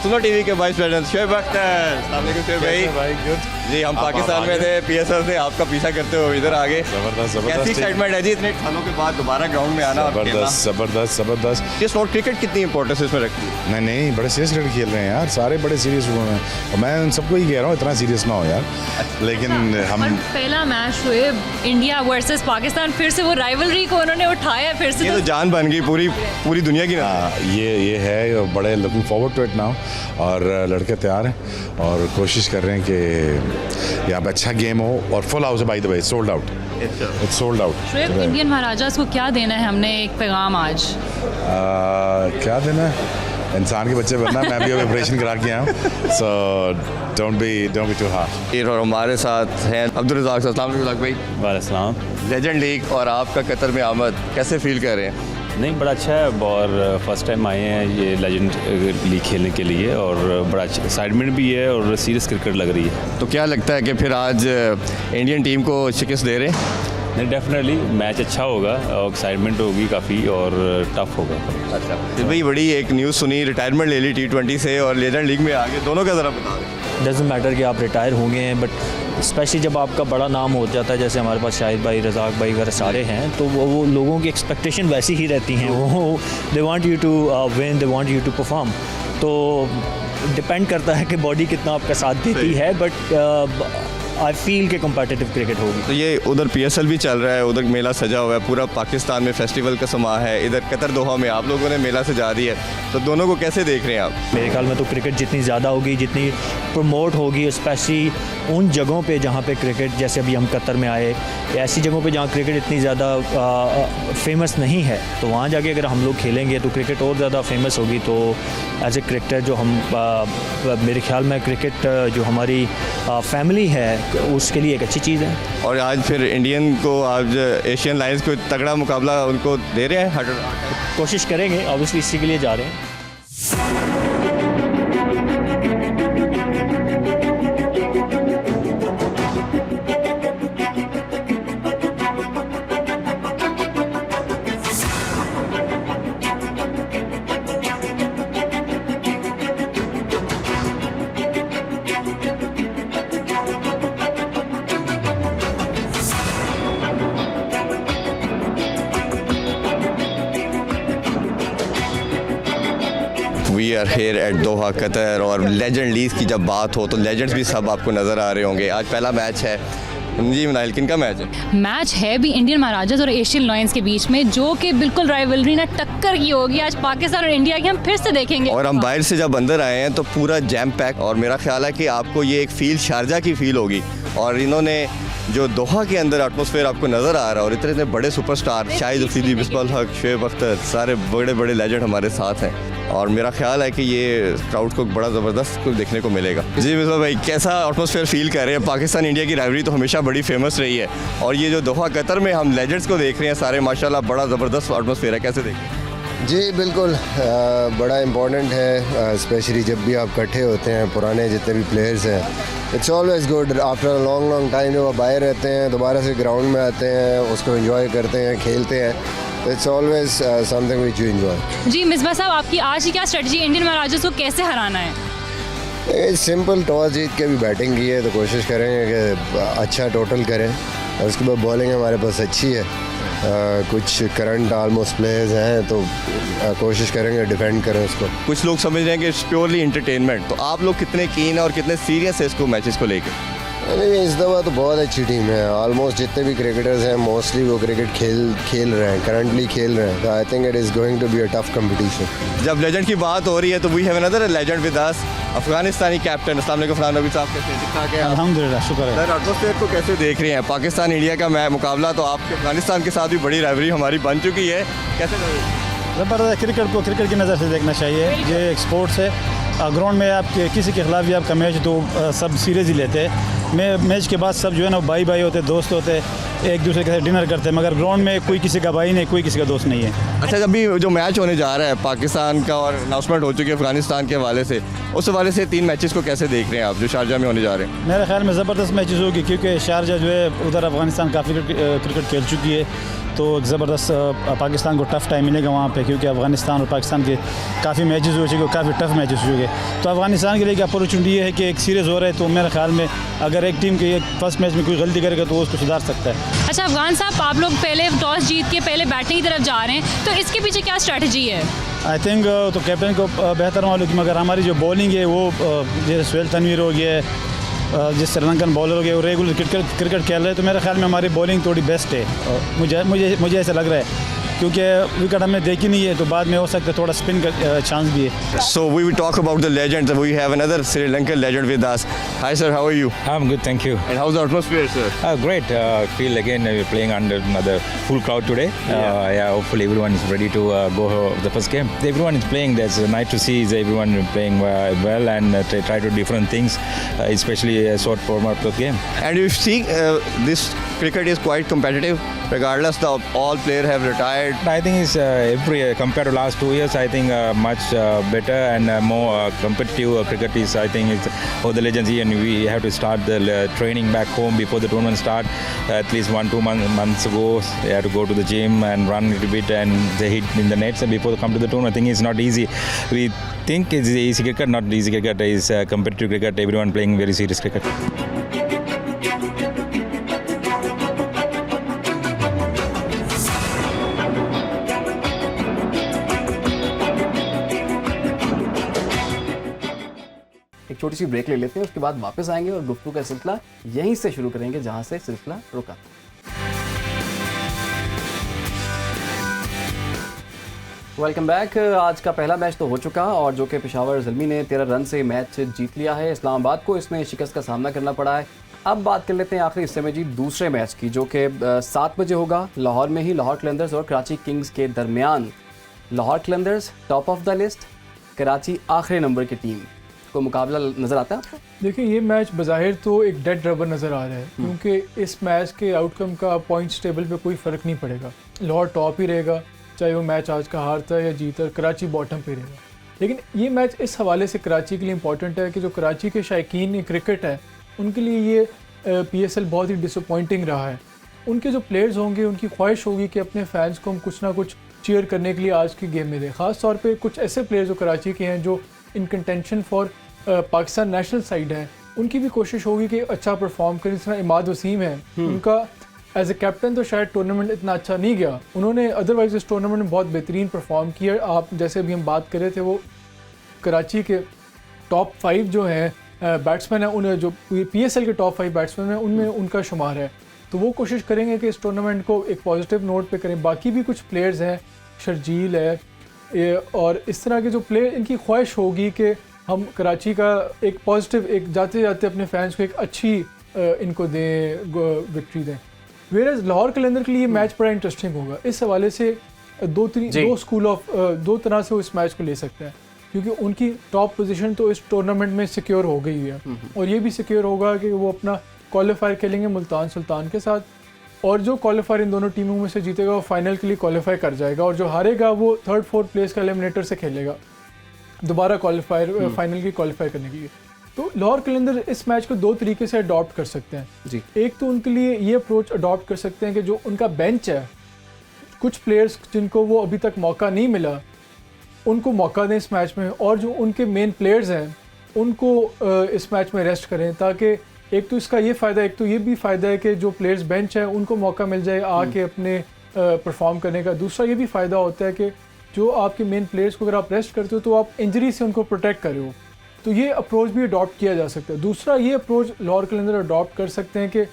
सुनो टीवी के वाइस प्रेसिडेंट शुएब अख्तर। अस्सलाम वालेकुम शुएब भाई। जी, हम पाकिस्तान में थे, PSL से आपका पीछा करते हुए इधर आगे। जबरदस्त कैसी एक्साइटमेंट है जी इतने सालों के बाद दोबारा ग्राउंड में आना और खेलना? जबरदस्त। इस नोट क्रिकेट कितनी इंपॉर्टेंस इसमें रखती है? नहीं, बड़े सीरियस क्रिकेट खेल रहे हैं यार, सारे बड़े सीरियस हुए हैं और मैं उन सबको ही कह रहा हूँ इतना सीरियस ना हो यार। लेकिन हम पहला मैच हुए इंडिया वर्सेस पाकिस्तान, फिर से वो राइवलरी को उन्होंने उठाया, फिर से ये तो जान बन गई पूरी दुनिया की ना। ये है, बड़े looking forward to it now और लड़के तैयार हैं और कोशिश कर रहे हैं कि यहाँ पे अच्छा गेम हो और फुल हाउस है। By the way, sold out, it's sold out. Shoaib, Indian Maharajas को क्या देना है हमने एक पैगाम आज? क्या देना है? इंसान के बच्चे बनना। मैं भी ऑपरेशन करा के आया हूँ, so don't be too hard. और हमारे साथ हैं अब्दुल रज़ाक साहब। अस्सलाम वालेकुम भाई। वालेकुम। लेजेंड लीग और आपका कतर में आमद, कैसे फील कर रहे हैं? नहीं, बड़ा अच्छा है और फर्स्ट टाइम आए हैं ये लेजेंड लीग खेलने के लिए और बड़ा अच्छा एक्साइटमेंट भी है और सीरियस क्रिकेट लग रही है। तो क्या लगता है कि फिर आज इंडियन टीम को शिकस्त दे रहे हैं? नहीं, डेफिनेटली मैच अच्छा होगा और एक्साइटमेंट होगी काफ़ी और टफ होगा। अच्छा, फिर भाई बड़ी एक न्यूज़ सुनी, रिटायरमेंट ले ली T20 से और लेजेंड लीग में आ गए, दोनों का ज़रा बता दें। डजेंट मैटर कि आप रिटायर हो गए हैं, बट स्पेशली जब आपका बड़ा नाम हो जाता है, जैसे हमारे पास शाहिद भाई, रज़ाक भाई वगैरह सारे हैं, तो वो लोगों की एक्सपेक्टेशन वैसी ही रहती हैं। वो they want you to win, they want you to perform. तो डिपेंड करता है कि बॉडी कितना आपका साथ देती है, बट आई फील के कम्पिटिटिव क्रिकेट होगी। तो ये उधर PSL भी चल रहा है, उधर मेला सजा हुआ है, पूरा पाकिस्तान में फेस्टिवल का समा है, इधर कतर दोहा में आप लोगों ने मेला सजा दिया है, तो दोनों को कैसे देख रहे हैं आप? मेरे ख्याल में तो क्रिकेट जितनी ज़्यादा होगी, जितनी प्रमोट होगी, स्पेशली उन जगहों पे जहाँ पे क्रिकेट, जैसे अभी हम कतर में आए, ऐसी जगहों पे जहाँ क्रिकेट इतनी ज़्यादा फेमस नहीं है, तो वहाँ जाके अगर हम लोग खेलेंगे तो क्रिकेट और ज़्यादा फेमस होगी। तो एज ए क्रिकेटर जो हम मेरे ख्याल में क्रिकेट जो हमारी फैमिली है उसके लिए एक अच्छी चीज़ है। और आज फिर इंडियन को, आज एशियन लायंस को तगड़ा मुकाबला उनको दे रहे हैं? कोशिश करेंगे, ऑब्वियसली इसी के लिए जा रहे हैं। We are here at Doha Qatar, और लेजेंड लीग की जब बात हो तो लेजेंड्स भी सब आपको नज़र आ रहे होंगे। आज पहला मैच है जी मिनाइल, किन का मैच है? मैच है भी इंडियन महाराजास और एशियन लॉयंस के बीच में, जो कि बिल्कुल राइवलरी ने टक्कर की होगी। आज पाकिस्तान और इंडिया की हम फिर से देखेंगे। और हम बाहर से जब अंदर आए हैं तो पूरा जैम पैक, और मेरा ख्याल है कि आपको ये एक फील शारजा की फील होगी। और इन्होंने जो दोहा के अंदर एटमॉस्फेयर आपको नज़र आ रहा है, और इतने बड़े सुपरस्टार शाहिद अफरीदी, मिसबाह हक, शोएब अख्तर, सारे बड़े बड़े लेजेंड हमारे साथ हैं, और मेरा ख्याल है कि ये क्राउड को बड़ा ज़बरदस्त कुछ देखने को मिलेगा। जी मिसबाह भाई, कैसा एटमॉस्फेयर फील कर रहे हैं? पाकिस्तान इंडिया की राइवलरी तो हमेशा बड़ी फेमस रही है, और ये जो दोहा कतर में हम लेजेंड्स को देख रहे हैं सारे, माशाल्लाह बड़ा ज़बरदस्त एटमॉस्फेयर है, कैसे देखें? जी बिल्कुल, बड़ा इम्पोर्टेंट है, स्पेशली जब भी आप इकट्ठे होते हैं पुराने जितने भी प्लेयर्स हैं। It's always good after long long time जब आप बाहर रहते हैं, दोबारा से ग्राउंड में आते हैं, उसको एंजॉय करते हैं, खेलते हैं। It's always something which you enjoy. जी मिसबाह साहब, आपकी आज की क्या स्ट्रेटजी, इंडियन महाराजास को कैसे हराना है? सिंपल, टॉस जीत के भी बैटिंग की है तो कोशिश करेंगे कि अच्छा टोटल करें, और उसके बाद बॉलिंग हमारे पास अच्छी है। कुछ करंट ऑलमोस्ट प्लेयर्स हैं तो कोशिश करेंगे डिफेंड करें उसको। कुछ लोग समझ रहे हैं कि इट्स प्योरली इंटरटेनमेंट, तो आप लोग कितने कीन हैं और कितने सीरियस है इसको मैचेस को लेकर? नहीं, इस दफ़ा तो बहुत अच्छी टीम है। ऑलमोस्ट जितने भी क्रिकेटर्स हैं मोस्टली वो क्रिकेट खेल रहे हैं, करंटली खेल रहे हैं, तो I think it is going to be a tough competition. जब लेजेंड की बात हो रही है तो we have another legend with us, अफगानिस्तानी कैप्टन। अस्सलाम वालेकुम फरहान नबी साहब, कैसे हैं? ठीक-ठाक हैं? अल्हम्दुलिल्लाह, शुक्र है। सर, एटमॉस्फेयर को कैसे देख रहे हैं? पाकिस्तान इंडिया का मुकाबला तो आपके अफगानिस्तान के साथ भी बड़ी राइवलरी हमारी बन चुकी है, कैसे लग रही है? ज़बरदस्त। क्रिकेट को क्रिकेट की नज़र से देखना चाहिए, ये एक स्पोर्ट्स है। ग्राउंड में आप किसी के खिलाफ भी आपका मैच तो सब सीरियस ही लेते हैं। मैच के बाद सब जो है ना भाई भाई होते, दोस्त होते, एक दूसरे के साथ डिनर करते हैं, मगर ग्राउंड में कोई किसी का भाई नहीं, कोई किसी का दोस्त नहीं है। अच्छा, जब भी जो मैच होने जा रहा है पाकिस्तान का और अनाउंसमेंट हो चुकी है अफगानिस्तान के हवाले से, उस हवाले से 3 मैचेस को कैसे देख रहे हैं आप जो शारजा में होने जा रहे हैं? मेरे ख्याल में ज़बरदस्त मैचेस होगी, क्योंकि शारजा जो है उधर अफगानिस्तान काफ़ी क्रिकेट खेल चुकी है, तो ज़बरदस्त पाकिस्तान को टफ़ टाइम मिलेगा वहाँ पे, क्योंकि अफगानिस्तान और पाकिस्तान के काफ़ी मैचेस हो चुके, काफ़ी टफ़ मैचेस हो चुके। तो अफगानिस्तान के लिए एक अपॉर्चुनिटी है कि एक सीरीज़ हो रहा है, तो मेरे ख्याल में अगर एक टीम के फर्स्ट मैच में कोई गलती करेगा तो वो उसको सुधार सकता है। अच्छा अफगान साहब, आप लोग पहले टॉस जीत के पहले बैटिंग की तरफ जा रहे हैं, तो इसके पीछे क्या स्ट्रेटजी है? आई थिंक तो कैप्टन को बेहतर मालूम, मगर हमारी जो बॉलिंग है वो जैसे सुहेल तनवीर हो गया है, जिस श्रीलंकन बॉलर हो गया, वो रेगुलर क्रिकेट खेल रहे हैं, तो मेरे ख्याल में हमारी बॉलिंग थोड़ी बेस्ट है। मुझे ऐसा लग रहा है, क्योंकि विकेट हमने देखी नहीं है, तो बाद में हो सकता है थोड़ा स्पिन का चांस भी है। So we will talk about the legends. We have another Sri Lankan legend with us. Hi sir, how are you? I'm good, thank you. And how's the atmosphere, sir? Great. Feel again we're playing under another full crowd today. Yeah, hopefully everyone is ready to go the first game. Everyone is playing. That's nice to see. Is everyone playing well and try to do different things, especially a short format of game. And you see, this cricket is quite competitive. Regardless, all players have retired. I think it's every compared to last 2 years. I think much better and more competitive cricket is. I think it's for the legends here, and we have to start the training back home before the tournament start. At least 1-2 months ago, they have to go to the gym and run a little bit and they hit in the nets before they come to the tournament. I think it's not easy. We think it's easy cricket, not easy cricket. It's competitive cricket. Everyone playing very serious cricket. एक छोटी सी break ले लेते हैं, उसके बाद वापस आएंगे और गुफ्तगू का सिलसिला यहीं से शुरू करेंगे जहां से सिलसिला रुका। Welcome back. आज का पहला मैच तो हो चुका और जो कि पेशावर ज़ल्मी ने 13 रन से मैच जीत लिया है। इस्लामाबाद को इसमें शिकस्त का सामना करना पड़ा है। अब बात कर लेते हैं आखिरी हिस्से में जी दूसरे मैच की, जो कि 7 बजे होगा लाहौर में ही, लाहौर कलंदर्स और कराची किंग्स के दरमियान। Lahore Qalandars top of the list, Karachi आखिरी नंबर की टीम को मुकाबला नज़र आता है आपको? देखिए, ये मैच बज़ाहिर तो एक डेड रबर नज़र आ रहा है, क्योंकि इस मैच के आउटकम का पॉइंट्स टेबल पे कोई फ़र्क नहीं पड़ेगा। लाहौर टॉप ही रहेगा, चाहे वो मैच आज का हारता या जीता, कराची बॉटम पे रहेगा। लेकिन ये मैच इस हवाले से कराची के लिए इंपॉर्टेंट है कि जो कराची के शायकीन क्रिकेट है उनके लिए ये PSL बहुत ही डिसअपॉइंटिंग रहा है। उनके जो प्लेयर्स होंगे उनकी ख्वाहिश होगी कि अपने फैंस को हम कुछ ना कुछ चीयर करने के लिए आज की गेम में दें। ख़ास तौर पे कुछ ऐसे प्लेयर्स जो कराची के हैं जो in contention for Pakistan national side है, उनकी भी कोशिश होगी कि अच्छा परफॉर्म करें। जिस तरह इमाद वसीम है, उनका एज ए कैप्टन तो शायद टूर्नामेंट इतना अच्छा नहीं गया, उन्होंने अदरवाइज इस टूर्नामेंट में बहुत बेहतरीन परफॉर्म किया। आप जैसे अभी हम बात कर रहे थे, वो कराची के टॉप 5 जो हैं बैट्समैन हैं, उन जो PSL के टॉप 5 बैट्समैन हैं उनमें उनका शुमार है। तो वो कोशिश करेंगे कि इस टूर्नामेंट को एक पॉजिटिव नोट पे करें। बाकी भी कुछ प्लेयर्स हैं, शर्जील है और इस तरह के जो प्लेयर, इनकी ख्वाहिश होगी कि हम कराची का एक पॉजिटिव, एक जाते जाते अपने फैंस को एक अच्छी इनको दें, विक्ट्री दें। वेयरएज लाहौर कलंदर के लिए मैच बड़ा इंटरेस्टिंग होगा। इस हवाले से दो तरह से वो इस मैच को ले सकते हैं, क्योंकि उनकी टॉप पोजीशन तो इस टूर्नामेंट में सिक्योर हो गई है और ये भी सिक्योर होगा कि वो अपना क्वालिफायर खेलेंगे मुल्तान सुल्तान के साथ, और जो क्वालिफायर इन दोनों टीमों में से जीतेगा वो फाइनल के लिए क्वालिफाई कर जाएगा, और जो हारेगा वो 3rd-4th प्लेस का एलिमिनेटर से खेलेगा दोबारा क्वालिफायर फाइनल की क्वालिफाई करने के लिए। तो लाहौर कलंदर इस मैच को 2 तरीके से अडॉप्ट कर सकते हैं जी। एक तो उनके लिए ये अप्रोच अडॉप्ट कर सकते हैं कि जो उनका बेंच है, कुछ प्लेयर्स जिनको वो अभी तक मौका नहीं मिला उनको मौका दें इस मैच में, और जो उनके मेन प्लेयर्स हैं उनको इस मैच में रेस्ट करें, ताकि एक तो इसका ये फ़ायदा, एक तो ये भी फ़ायदा है कि जो प्लेयर्स बेंच है उनको मौका मिल जाए आके अपने परफॉर्म करने का। दूसरा ये भी फ़ायदा होता है कि जो आपके मेन प्लेयर्स को अगर आप रेस्ट करते हो तो आप इंजरी से उनको प्रोटेक्ट कर रहे हो, तो ये अप्रोच भी अडॉप्ट किया जा सकता है। दूसरा ये अप्रोच लाहौर कलंदर अडॉप्ट कर सकते हैं कि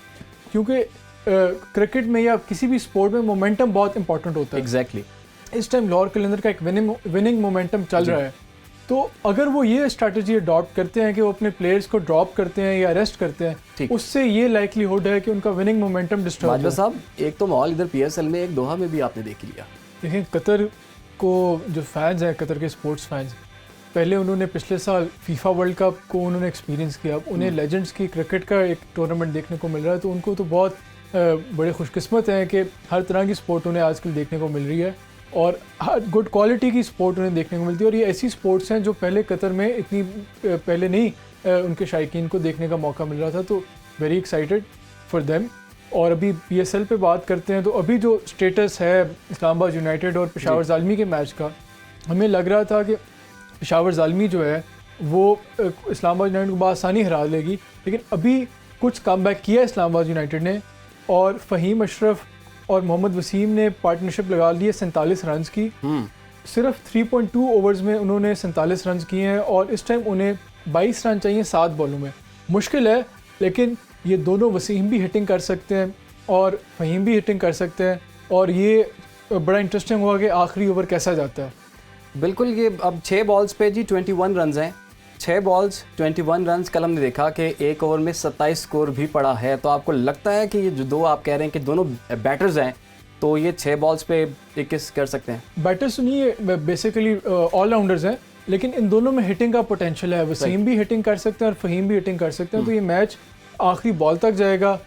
क्योंकि क्रिकेट में या किसी भी स्पोर्ट में मोमेंटम बहुत इंपॉर्टेंट होता है। एग्जैक्टली इस टाइम लाहौर कलंदर का एक विनिंग मोमेंटम चल रहा है, तो अगर वो ये स्ट्रैटेजी अडॉप्ट करते हैं कि वो अपने प्लेयर्स को ड्रॉप करते हैं या रेस्ट करते हैं, उससे ये लाइकलीहुड है कि उनका विनिंग मोमेंटम डिस्टर्ब हो। बाजवा साहब, एक तो माहौल इधर PSL में, एक दोहा में भी आपने देख लिया। देखिए, कतर को जो फैंस हैं, कतर के स्पोर्ट्स फैंस, पहले उन्होंने पिछले साल फीफा वर्ल्ड कप को उन्होंने एक्सपीरियंस किया, अब उन्हें लेजेंड्स की क्रिकेट का एक टूर्नामेंट देखने को मिल रहा है, तो उनको तो बहुत बड़े खुशकिस्मत हैं कि हर तरह की स्पोर्ट उन्हें आजकल देखने को मिल रही है और हर गुड क्वालिटी की स्पोर्ट उन्हें देखने को मिलती है। और ये ऐसी स्पोर्ट्स हैं जो पहले कतर में इतनी पहले नहीं उनके शायकीन को देखने का मौका मिल रहा था, तो वेरी एक्साइटेड फॉर देम। और अभी PSL पे बात करते हैं तो अभी जो स्टेटस है इस्लामाबाद यूनाइटेड और पेशावर ज़ालमी के मैच का, हमें लग रहा था कि पेशावर ज़ालमी जो है वो इस्लामाबाद यूनाइटेड को बआसानी हरा लेगी, लेकिन अभी कुछ कमबैक किया इस्लामाबाद यूनाइटेड ने और फ़हीम अशरफ और मोहम्मद वसीम ने पार्टनरशिप लगा ली है 47 रन की। सिर्फ 3.2 ओवर्स में उन्होंने 47 रन किए हैं और इस टाइम उन्हें 22 रन चाहिए 7 बॉलों में। मुश्किल है, लेकिन ये दोनों, वसीम भी हिटिंग कर सकते हैं और फ़हीम भी हिटिंग कर सकते हैं, और ये बड़ा इंटरेस्टिंग होगा कि आखिरी ओवर कैसा जाता है। बिल्कुल, ये अब 6 बॉल्स पे जी 21 रन हैं, 6 बॉल्स 21 रन। कल हमने देखा कि एक ओवर में 27 स्कोर भी पड़ा है, तो आपको लगता है कि ये जो दो आप कह रहे हैं कि दोनों बैटर्स हैं, तो ये 6 बॉल्स पे 21 कर सकते हैं? बैटर्स नहीं, ये बेसिकली ऑलराउंडर्स हैं, लेकिन इन दोनों में हिटिंग का पोटेंशियल है। वसीम भी हिटिंग कर सकते हैं और फ़हीम भी हिटिंग कर सकते हैं, तो ये मैच आखिरी बॉल तक जाएगा।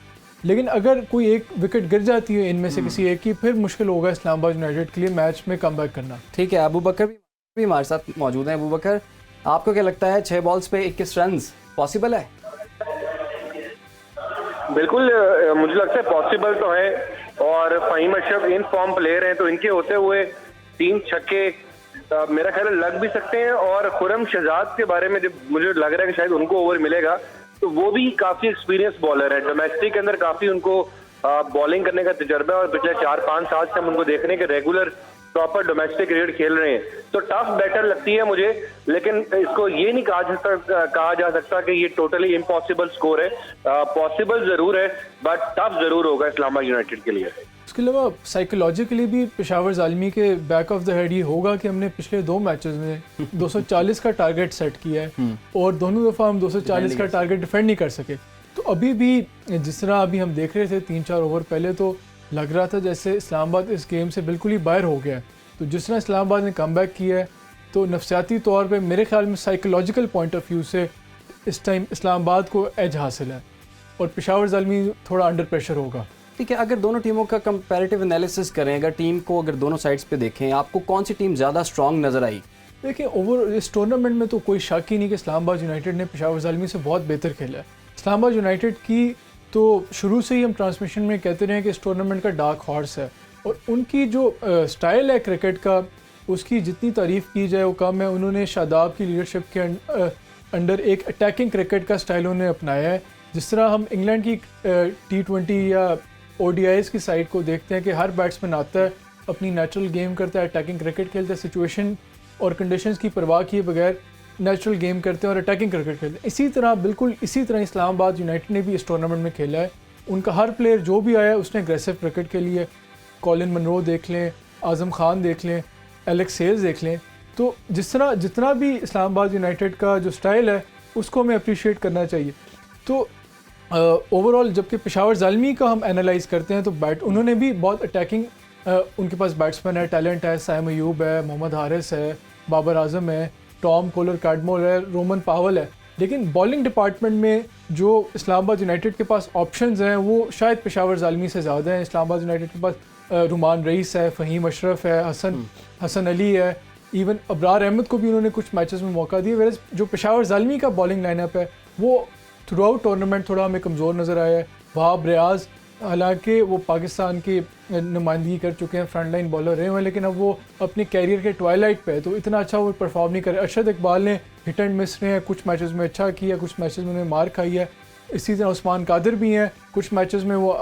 लेकिन अगर कोई एक विकेट गिर जाती है इनमें से किसी एक की, फिर मुश्किल होगा इस्लामाबाद यूनाइटेड के लिए मैच में कमबैक करना। ठीक है, अबू बकर भी हमारे साथ मौजूद हैं। अबू बकर, आपको क्या लगता है 6 बॉल्स पे 21 रन पॉसिबल है? बिल्कुल, मुझे लगता है पॉसिबल तो है, और Fahim Ashraf in form player हैं, तो इनके होते हुए 3 छक्के मेरा ख्याल लग भी सकते हैं। और खुरम शहजाद के बारे में जब मुझे लग रहा है कि शायद उनको ओवर मिलेगा, तो वो भी काफी एक्सपीरियंस बॉलर है, डोमेस्टिक के अंदर काफी उनको बॉलिंग करने का तजर्बा है और पिछले 4-5 साल से हम उनको देख रहे हैं कि रेगुलर प्रॉपर डोमेस्टिक क्रिकेट खेल रहे हैं, तो टफ बैटर लगती है मुझे। लेकिन इसको ये नहीं कहा जा सकता कि ये टोटली इम्पॉसिबल स्कोर है, पॉसिबल जरूर है बट टफ जरूर होगा इस्लामाबाद यूनाइटेड के लिए। उसके अलावा साइकोलॉजिकली भी पेशावर ज़ालमी के बैक ऑफ द हेड ये होगा कि हमने पिछले 2 मैचेस में 240 का टारगेट सेट किया है और दोनों दफ़ा हम 240 का टारगेट डिफेंड नहीं कर सके। तो अभी भी जिस तरह अभी हम देख रहे थे 3-4 ओवर पहले, तो लग रहा था जैसे इस्लामाबाद इस गेम से बिल्कुल ही बाहर हो गया है। तो जिस तरह इस्लामाबाद ने कमबैक किया है, तो नफसियाती तौर पे मेरे ख्याल में साइकोलॉजिकल पॉइंट ऑफ व्यू से इस टाइम इस्लामाबाद को एज हासिल है और पेशावर ज़ालमी थोड़ा अंडर प्रेशर होगा। ठीक है, अगर दोनों टीमों का कंपैरेटिव एनालिसिस करें, अगर टीम को अगर दोनों साइड्स पे देखें, आपको कौन सी टीम ज़्यादा स्ट्रॉन्ग नज़र आई? देखिए, ओवर इस टूर्नामेंट में तो कोई शक ही नहीं कि इस्लामाबाद यूनाइटेड ने पेशावर ज़ालमी से बहुत बेहतर खेला है। इस्लामाबाद यूनाइटेड की तो शुरू से ही हम ट्रांसमिशन में कहते रहे कि इस टूर्नामेंट का डार्क हॉर्स है और उनकी जो स्टाइल है क्रिकेट का, उसकी जितनी तारीफ़ की जाए वो कम है। उन्होंने शादाब की लीडरशिप के अंडर एक अटैकिंग क्रिकेट का स्टाइल उन्होंने अपनाया है। जिस तरह हम इंग्लैंड की T20 या ODIs की साइड को देखते हैं कि हर बैट्समैन आता है, अपनी नेचुरल गेम करता है, अटैकिंग क्रिकेट खेलता है, सिचुएशन और कंडीशंस की परवाह किए बगैर नेचुरल गेम करते हैं और अटैकिंग क्रिकेट खेलते हैं। इसी तरह बिल्कुल इसी तरह इस्लामाबाद यूनाइटेड ने भी इस टूर्नामेंट में खेला है। उनका हर प्लेयर जो भी आया उसने एग्रेसिव क्रिकेट के लिए, कॉलिन मनरो देख लें, आज़म खान देख लें, एलेक्स सेल्स देख लें, तो जितना भी इस्लामाबाद यूनाइटेड का जो स्टाइल है उसको हमें अप्रिशिएट करना चाहिए। तो ओवरऑल जबकि पेशावर ज़ालमी का हम एनालाइज़ करते हैं तो उन्होंने भी बहुत अटैकिंग, उनके पास बैट्समैन है, टैलेंट है, साइम अयूब है, मोहम्मद हारिस है, बाबर आजम है, टॉम कोलर कैडमोर है, रोमन पावल है, लेकिन बॉलिंग डिपार्टमेंट में जो इस्लामाबाद यूनाइटेड के पास ऑप्शंस हैं वो शायद पेशावर ज़ालमी से ज़्यादा हैं। इस्लामाबाद यूनाइटेड के पास रुमान रईस है, फ़हीम अशरफ है, हसन अली है, इवन अबरार अहमद को भी उन्होंने कुछ मैचेस में मौका दिया। वेरस जो पेशावर ज़ालमी का बॉलिंग लाइनअप है वो थ्रू आउट टूर्नामेंट थोड़ा हमें कमज़ोर नज़र आया है। वहाब रियाज हालांकि वो पाकिस्तान की नुमाइंदगी कर चुके हैं, फ्रंट लाइन बॉलर रहे हुए हैं, लेकिन अब वो अपने कैरियर के ट्वाइलाइट पे है तो इतना अच्छा वो परफॉर्म नहीं करे। अरशद इकबाल ने हिट एंड मिस रहे हैं, कुछ मैचेस में अच्छा किया, कुछ मैचेस में उन्होंने मार खाई है। इसी तरह उस्मान कादिर भी हैं, कुछ मैचेस में वो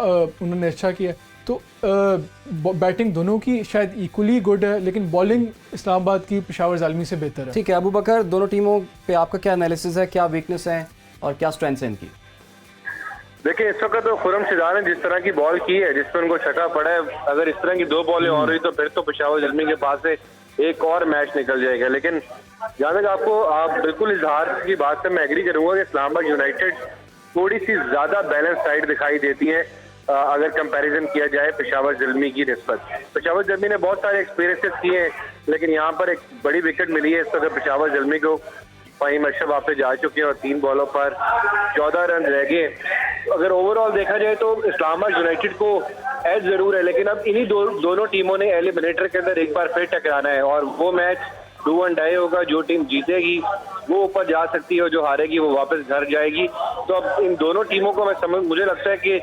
उन्होंने अच्छा किया। तो बैटिंग दोनों की शायद इक्वली गुड है, लेकिन बॉलिंग इस्लामाबाद की पेशावर ज़ालमी से बेहतर है। ठीक है अबू बकर, दोनों टीमों पे आपका क्या एनालिसिस है, क्या वीकनेस है और क्या स्ट्रेंथ्स हैं इनकी? देखिए इस वक्त तो खुरम सिदार ने जिस तरह की बॉल की है, जिस पर उनको छक्का पड़ा है, अगर इस तरह की 2 बॉलें और हुई तो फिर तो पेशावर ज़ालमी के पास से एक और मैच निकल जाएगा। लेकिन जहाँ तक आप बिल्कुल इजहार की बात से मैं एग्री करूंगा कि इस्लामाबाद यूनाइटेड थोड़ी सी ज्यादा बैलेंस साइड दिखाई देती है अगर कंपैरिजन किया जाए पेशावर ज़ालमी की निस्बत। पेशावर ज़ालमी ने बहुत सारे एक्सपीरियंसेस किए हैं, लेकिन यहाँ पर एक बड़ी विकेट मिली है इस वक्त पेशावर ज़ालमी को। फ़हीम अशरफ वापस जा चुके हैं और 3 बॉलों पर 14 रन रह गए। अगर ओवरऑल देखा जाए तो इस्लामाबाद यूनाइटेड को एज जरूर है, लेकिन अब इन्हीं दोनों टीमों ने एलिमिनेटर के अंदर एक बार फिर टकराना है और वो मैच डू एंड डाई होगा। जो टीम जीतेगी वो ऊपर जा सकती है और जो हारेगी वो वापस घर जाएगी। तो अब इन दोनों टीमों को मुझे लगता है कि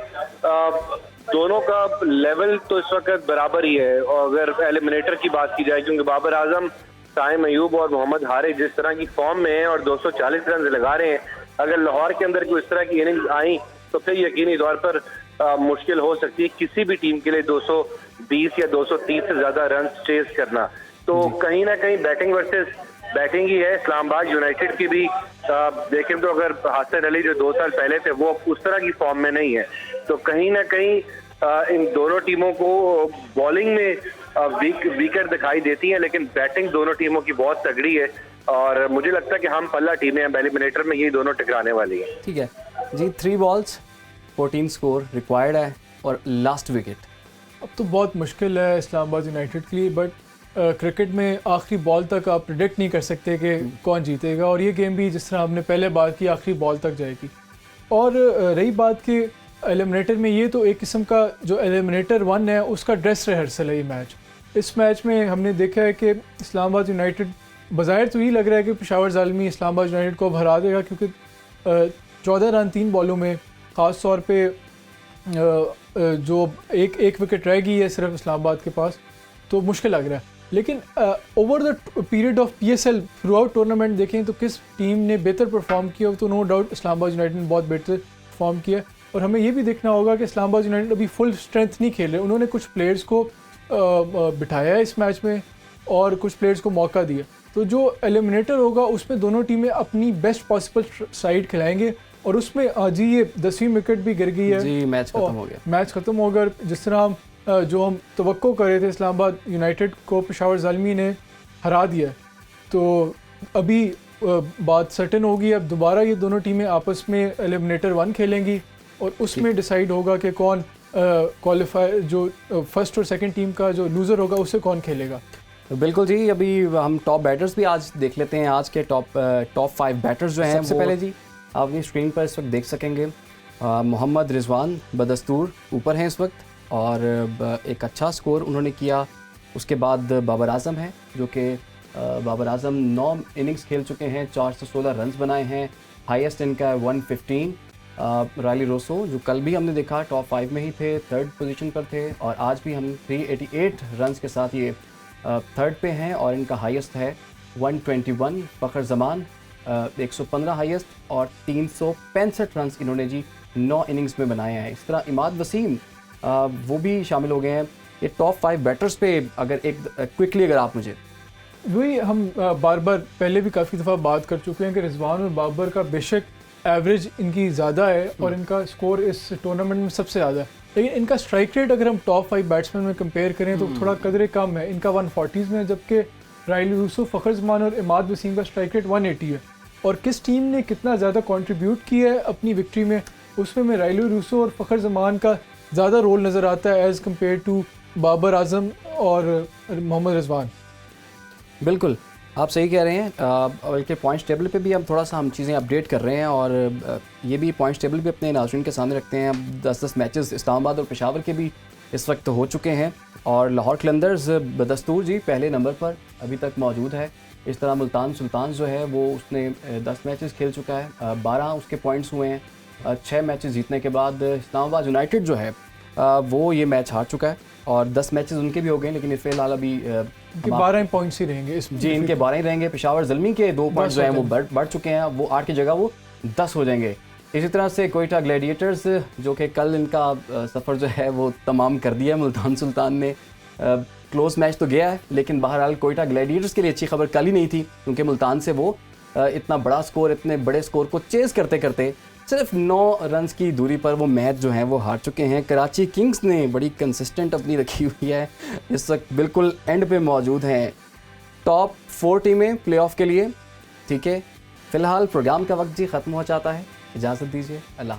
दोनों का लेवल तो इस वक्त बराबर ही है। और अगर एलिमिनेटर की बात की जाए, क्योंकि बाबर आजम, साइम अयूब और मोहम्मद हारिस जिस तरह की फॉर्म में हैं और 240 रन लगा रहे हैं, अगर लाहौर के अंदर कोई इस तरह की इनिंग्स आई तो फिर यकीनी तौर पर मुश्किल हो सकती है किसी भी टीम के लिए 220 या 230 से ज्यादा रन चेज करना। तो कहीं ना कहीं बैटिंग वर्सेस बैटिंग ही है। इस्लामाबाद यूनाइटेड की भी देखें तो अगर हसन अली जो 2 साल पहले थे वो उस तरह की फॉर्म में नहीं है, तो कहीं ना कहीं इन दोनों टीमों को बॉलिंग में वीकर दिखाई देती है, लेकिन बैटिंग दोनों टीमों की बहुत तगड़ी है और मुझे लगता है कि हम पल्ला टीमें हैं एलिमिनेटर में, ये दोनों टकराने वाली है। ठीक है जी, 3 बॉल्स 14 स्कोर रिक्वायर्ड है और लास्ट विकेट। अब तो बहुत मुश्किल है इस्लामाबाद यूनाइटेड के लिए, बट क्रिकेट में आखिरी बॉल तक आप प्रिडिक्ट नहीं कर सकते कि कौन जीतेगा, और ये गेम भी जिस तरह हमने पहले बात की आखिरी बॉल तक जाएगी। और रही बात कि एलिमिनेटर में, ये तो एक किस्म का जो एलिमिनेटर 1 है उसका ड्रेस रिहर्सल है ये मैच। इस मैच में हमने देखा है कि इस्लामाबाद यूनाइटेड बज़ाहिर तो यही लग रहा है कि पेशावर ज़ालमी इस्लामाबाद यूनाइटेड को अब हरा देगा, क्योंकि 14 रन 3 बॉलों में ख़ास तौर पे जो एक विकेट रह गई है सिर्फ इस्लामाबाद के पास, तो मुश्किल लग रहा है। लेकिन over the period of PSL through out tournament देखें तो किस टीम ने बेहतर परफॉर्म किया, तो नो डाउट इस्लामाबाद यूनाइटेड ने बहुत बेहतर परफॉर्म किया। और हमें ये भी देखना होगा कि इस्लामाबाद यूनाइटेड अभी फुल स्ट्रेंथ नहीं खेल रहे, उन्होंने कुछ प्लेयर्स को बिठाया है इस मैच में और कुछ प्लेयर्स को मौका दिया। तो जो एलिमिनेटर होगा उसमें दोनों टीमें अपनी बेस्ट पॉसिबल साइड खिलाएंगे, और उसमें जी ये 10वीं विकेट भी गिर गई है जी, मैच खत्म हो गया। मैच खत्म हो गया। जिस तरह जो हम तवक्को कर रहे थे इस्लामाबाद यूनाइटेड को पेशावर ज़ालमी ने हरा दिया, तो अभी बात सर्टेन होगी। अब दोबारा ये दोनों टीमें आपस में एलिमिनेटर 1 खेलेंगी और उसमें डिसाइड होगा कि कौन क्वालिफाई, जो फर्स्ट और सेकंड टीम का जो लूज़र होगा उससे कौन खेलेगा। बिल्कुल जी, अभी हम टॉप बैटर्स भी आज देख लेते हैं। आज के टॉप 5 बैटर्स जो हैं, सबसे पहले जी आप अपनी स्क्रीन पर इस वक्त देख सकेंगे मोहम्मद रिजवान बदस्तूर ऊपर हैं इस वक्त, और एक अच्छा स्कोर उन्होंने किया। उसके बाद बाबर आजम है, जो कि बाबर आजम 9 इनिंग्स खेल चुके हैं, 416 रन बनाए हैं, हाईएस्ट इनका 115। रायली रोसो जो कल भी हमने देखा टॉप 5 में ही थे, 3rd पोजीशन पर थे, और आज भी हम 388 रन के साथ ये 3rd पे हैं और इनका हाईएस्ट है 121। फ़खर जमान 115 हाईएस्ट और 365 रन इन्होंने जी 9 इनिंग्स में बनाए हैं। इस तरह इमाद वसीम वो भी शामिल हो गए हैं। ये टॉप 5 बैटर्स पे अगर एक क्विकली अगर आप मुझे वही हम बार बार पहले भी काफ़ी दफ़ा बात कर चुके हैं कि रिजवान और बाबर का बेशक एवरेज इनकी ज़्यादा है और इनका स्कोर इस टूर्नामेंट में सबसे ज़्यादा है, लेकिन इनका स्ट्राइक रेट अगर हम टॉप 5 बैट्समैन में कंपेयर करें तो थोड़ा कदरे कम है। इनका 140s में, जबकि राइल यूसुफ, फ़खर जमान और इमाद वसीम का स्ट्राइक रेट 180 है। और किस टीम ने कितना ज़्यादा कंट्रीब्यूट किया है अपनी विक्ट्री में, उसमें मैं राइल यूसुफ और फ़खर जमान का ज़्यादा रोल नज़र आता है as compare to Babar Azam और मोहम्मद रिजवान। बिल्कुल आप सही कह रहे हैं। बल्कि पॉइंट्स टेबल पे भी हम थोड़ा सा हम चीज़ें अपडेट कर रहे हैं और ये भी पॉइंट्स टेबल भी अपने नाज़रीन के सामने रखते हैं। अब 10-10 मैचेस इस्लामाबाद और पेशावर के भी इस वक्त हो चुके हैं और लाहौर कलंदर्स बदस्तूर जी पहले नंबर पर अभी तक मौजूद है। इस तरह मुल्तान सुल्तान जो है वो उसने 10 मैचेस खेल चुका है, 12 उसके पॉइंट्स हुए हैं। 6 मैचेस जीतने के बाद इस्लामाबाद यूनाइटेड जो है वो ये मैच हार चुका है और 10 मैचेस उनके भी हो गए, लेकिन फ़िलहाल अभी 12 पॉइंट्स ही रहेंगे इसमें। जी इनके 12 ही रहेंगे। पेशावर ज़ल्मी के 2 पॉइंट्स जो हैं वो बढ़ चुके हैं, वो 8 की जगह वो 10 हो जाएंगे। इसी तरह से कोयटा ग्लैडिएटर्स जो कि कल इनका सफ़र जो है वो तमाम कर दिया मुल्तान सुल्तान ने। क्लोज मैच तो गया है, लेकिन बहरहाल कोयटा ग्लैडिएटर्स के लिए अच्छी खबर कल ही नहीं थी, क्योंकि मुल्तान से वो इतना बड़ा स्कोर, इतने बड़े स्कोर को चेज़ करते करते सिर्फ 9 रन्स की दूरी पर वो मैच जो है वो हार चुके हैं। कराची किंग्स ने बड़ी कंसिस्टेंट अपनी रखी हुई है, इस वक्त बिल्कुल एंड पे मौजूद हैं। टॉप 4 टीमें प्लेऑफ के लिए। ठीक है, फ़िलहाल प्रोग्राम का वक्त जी ख़त्म हो जाता है, इजाज़त दीजिए, अल्लाह।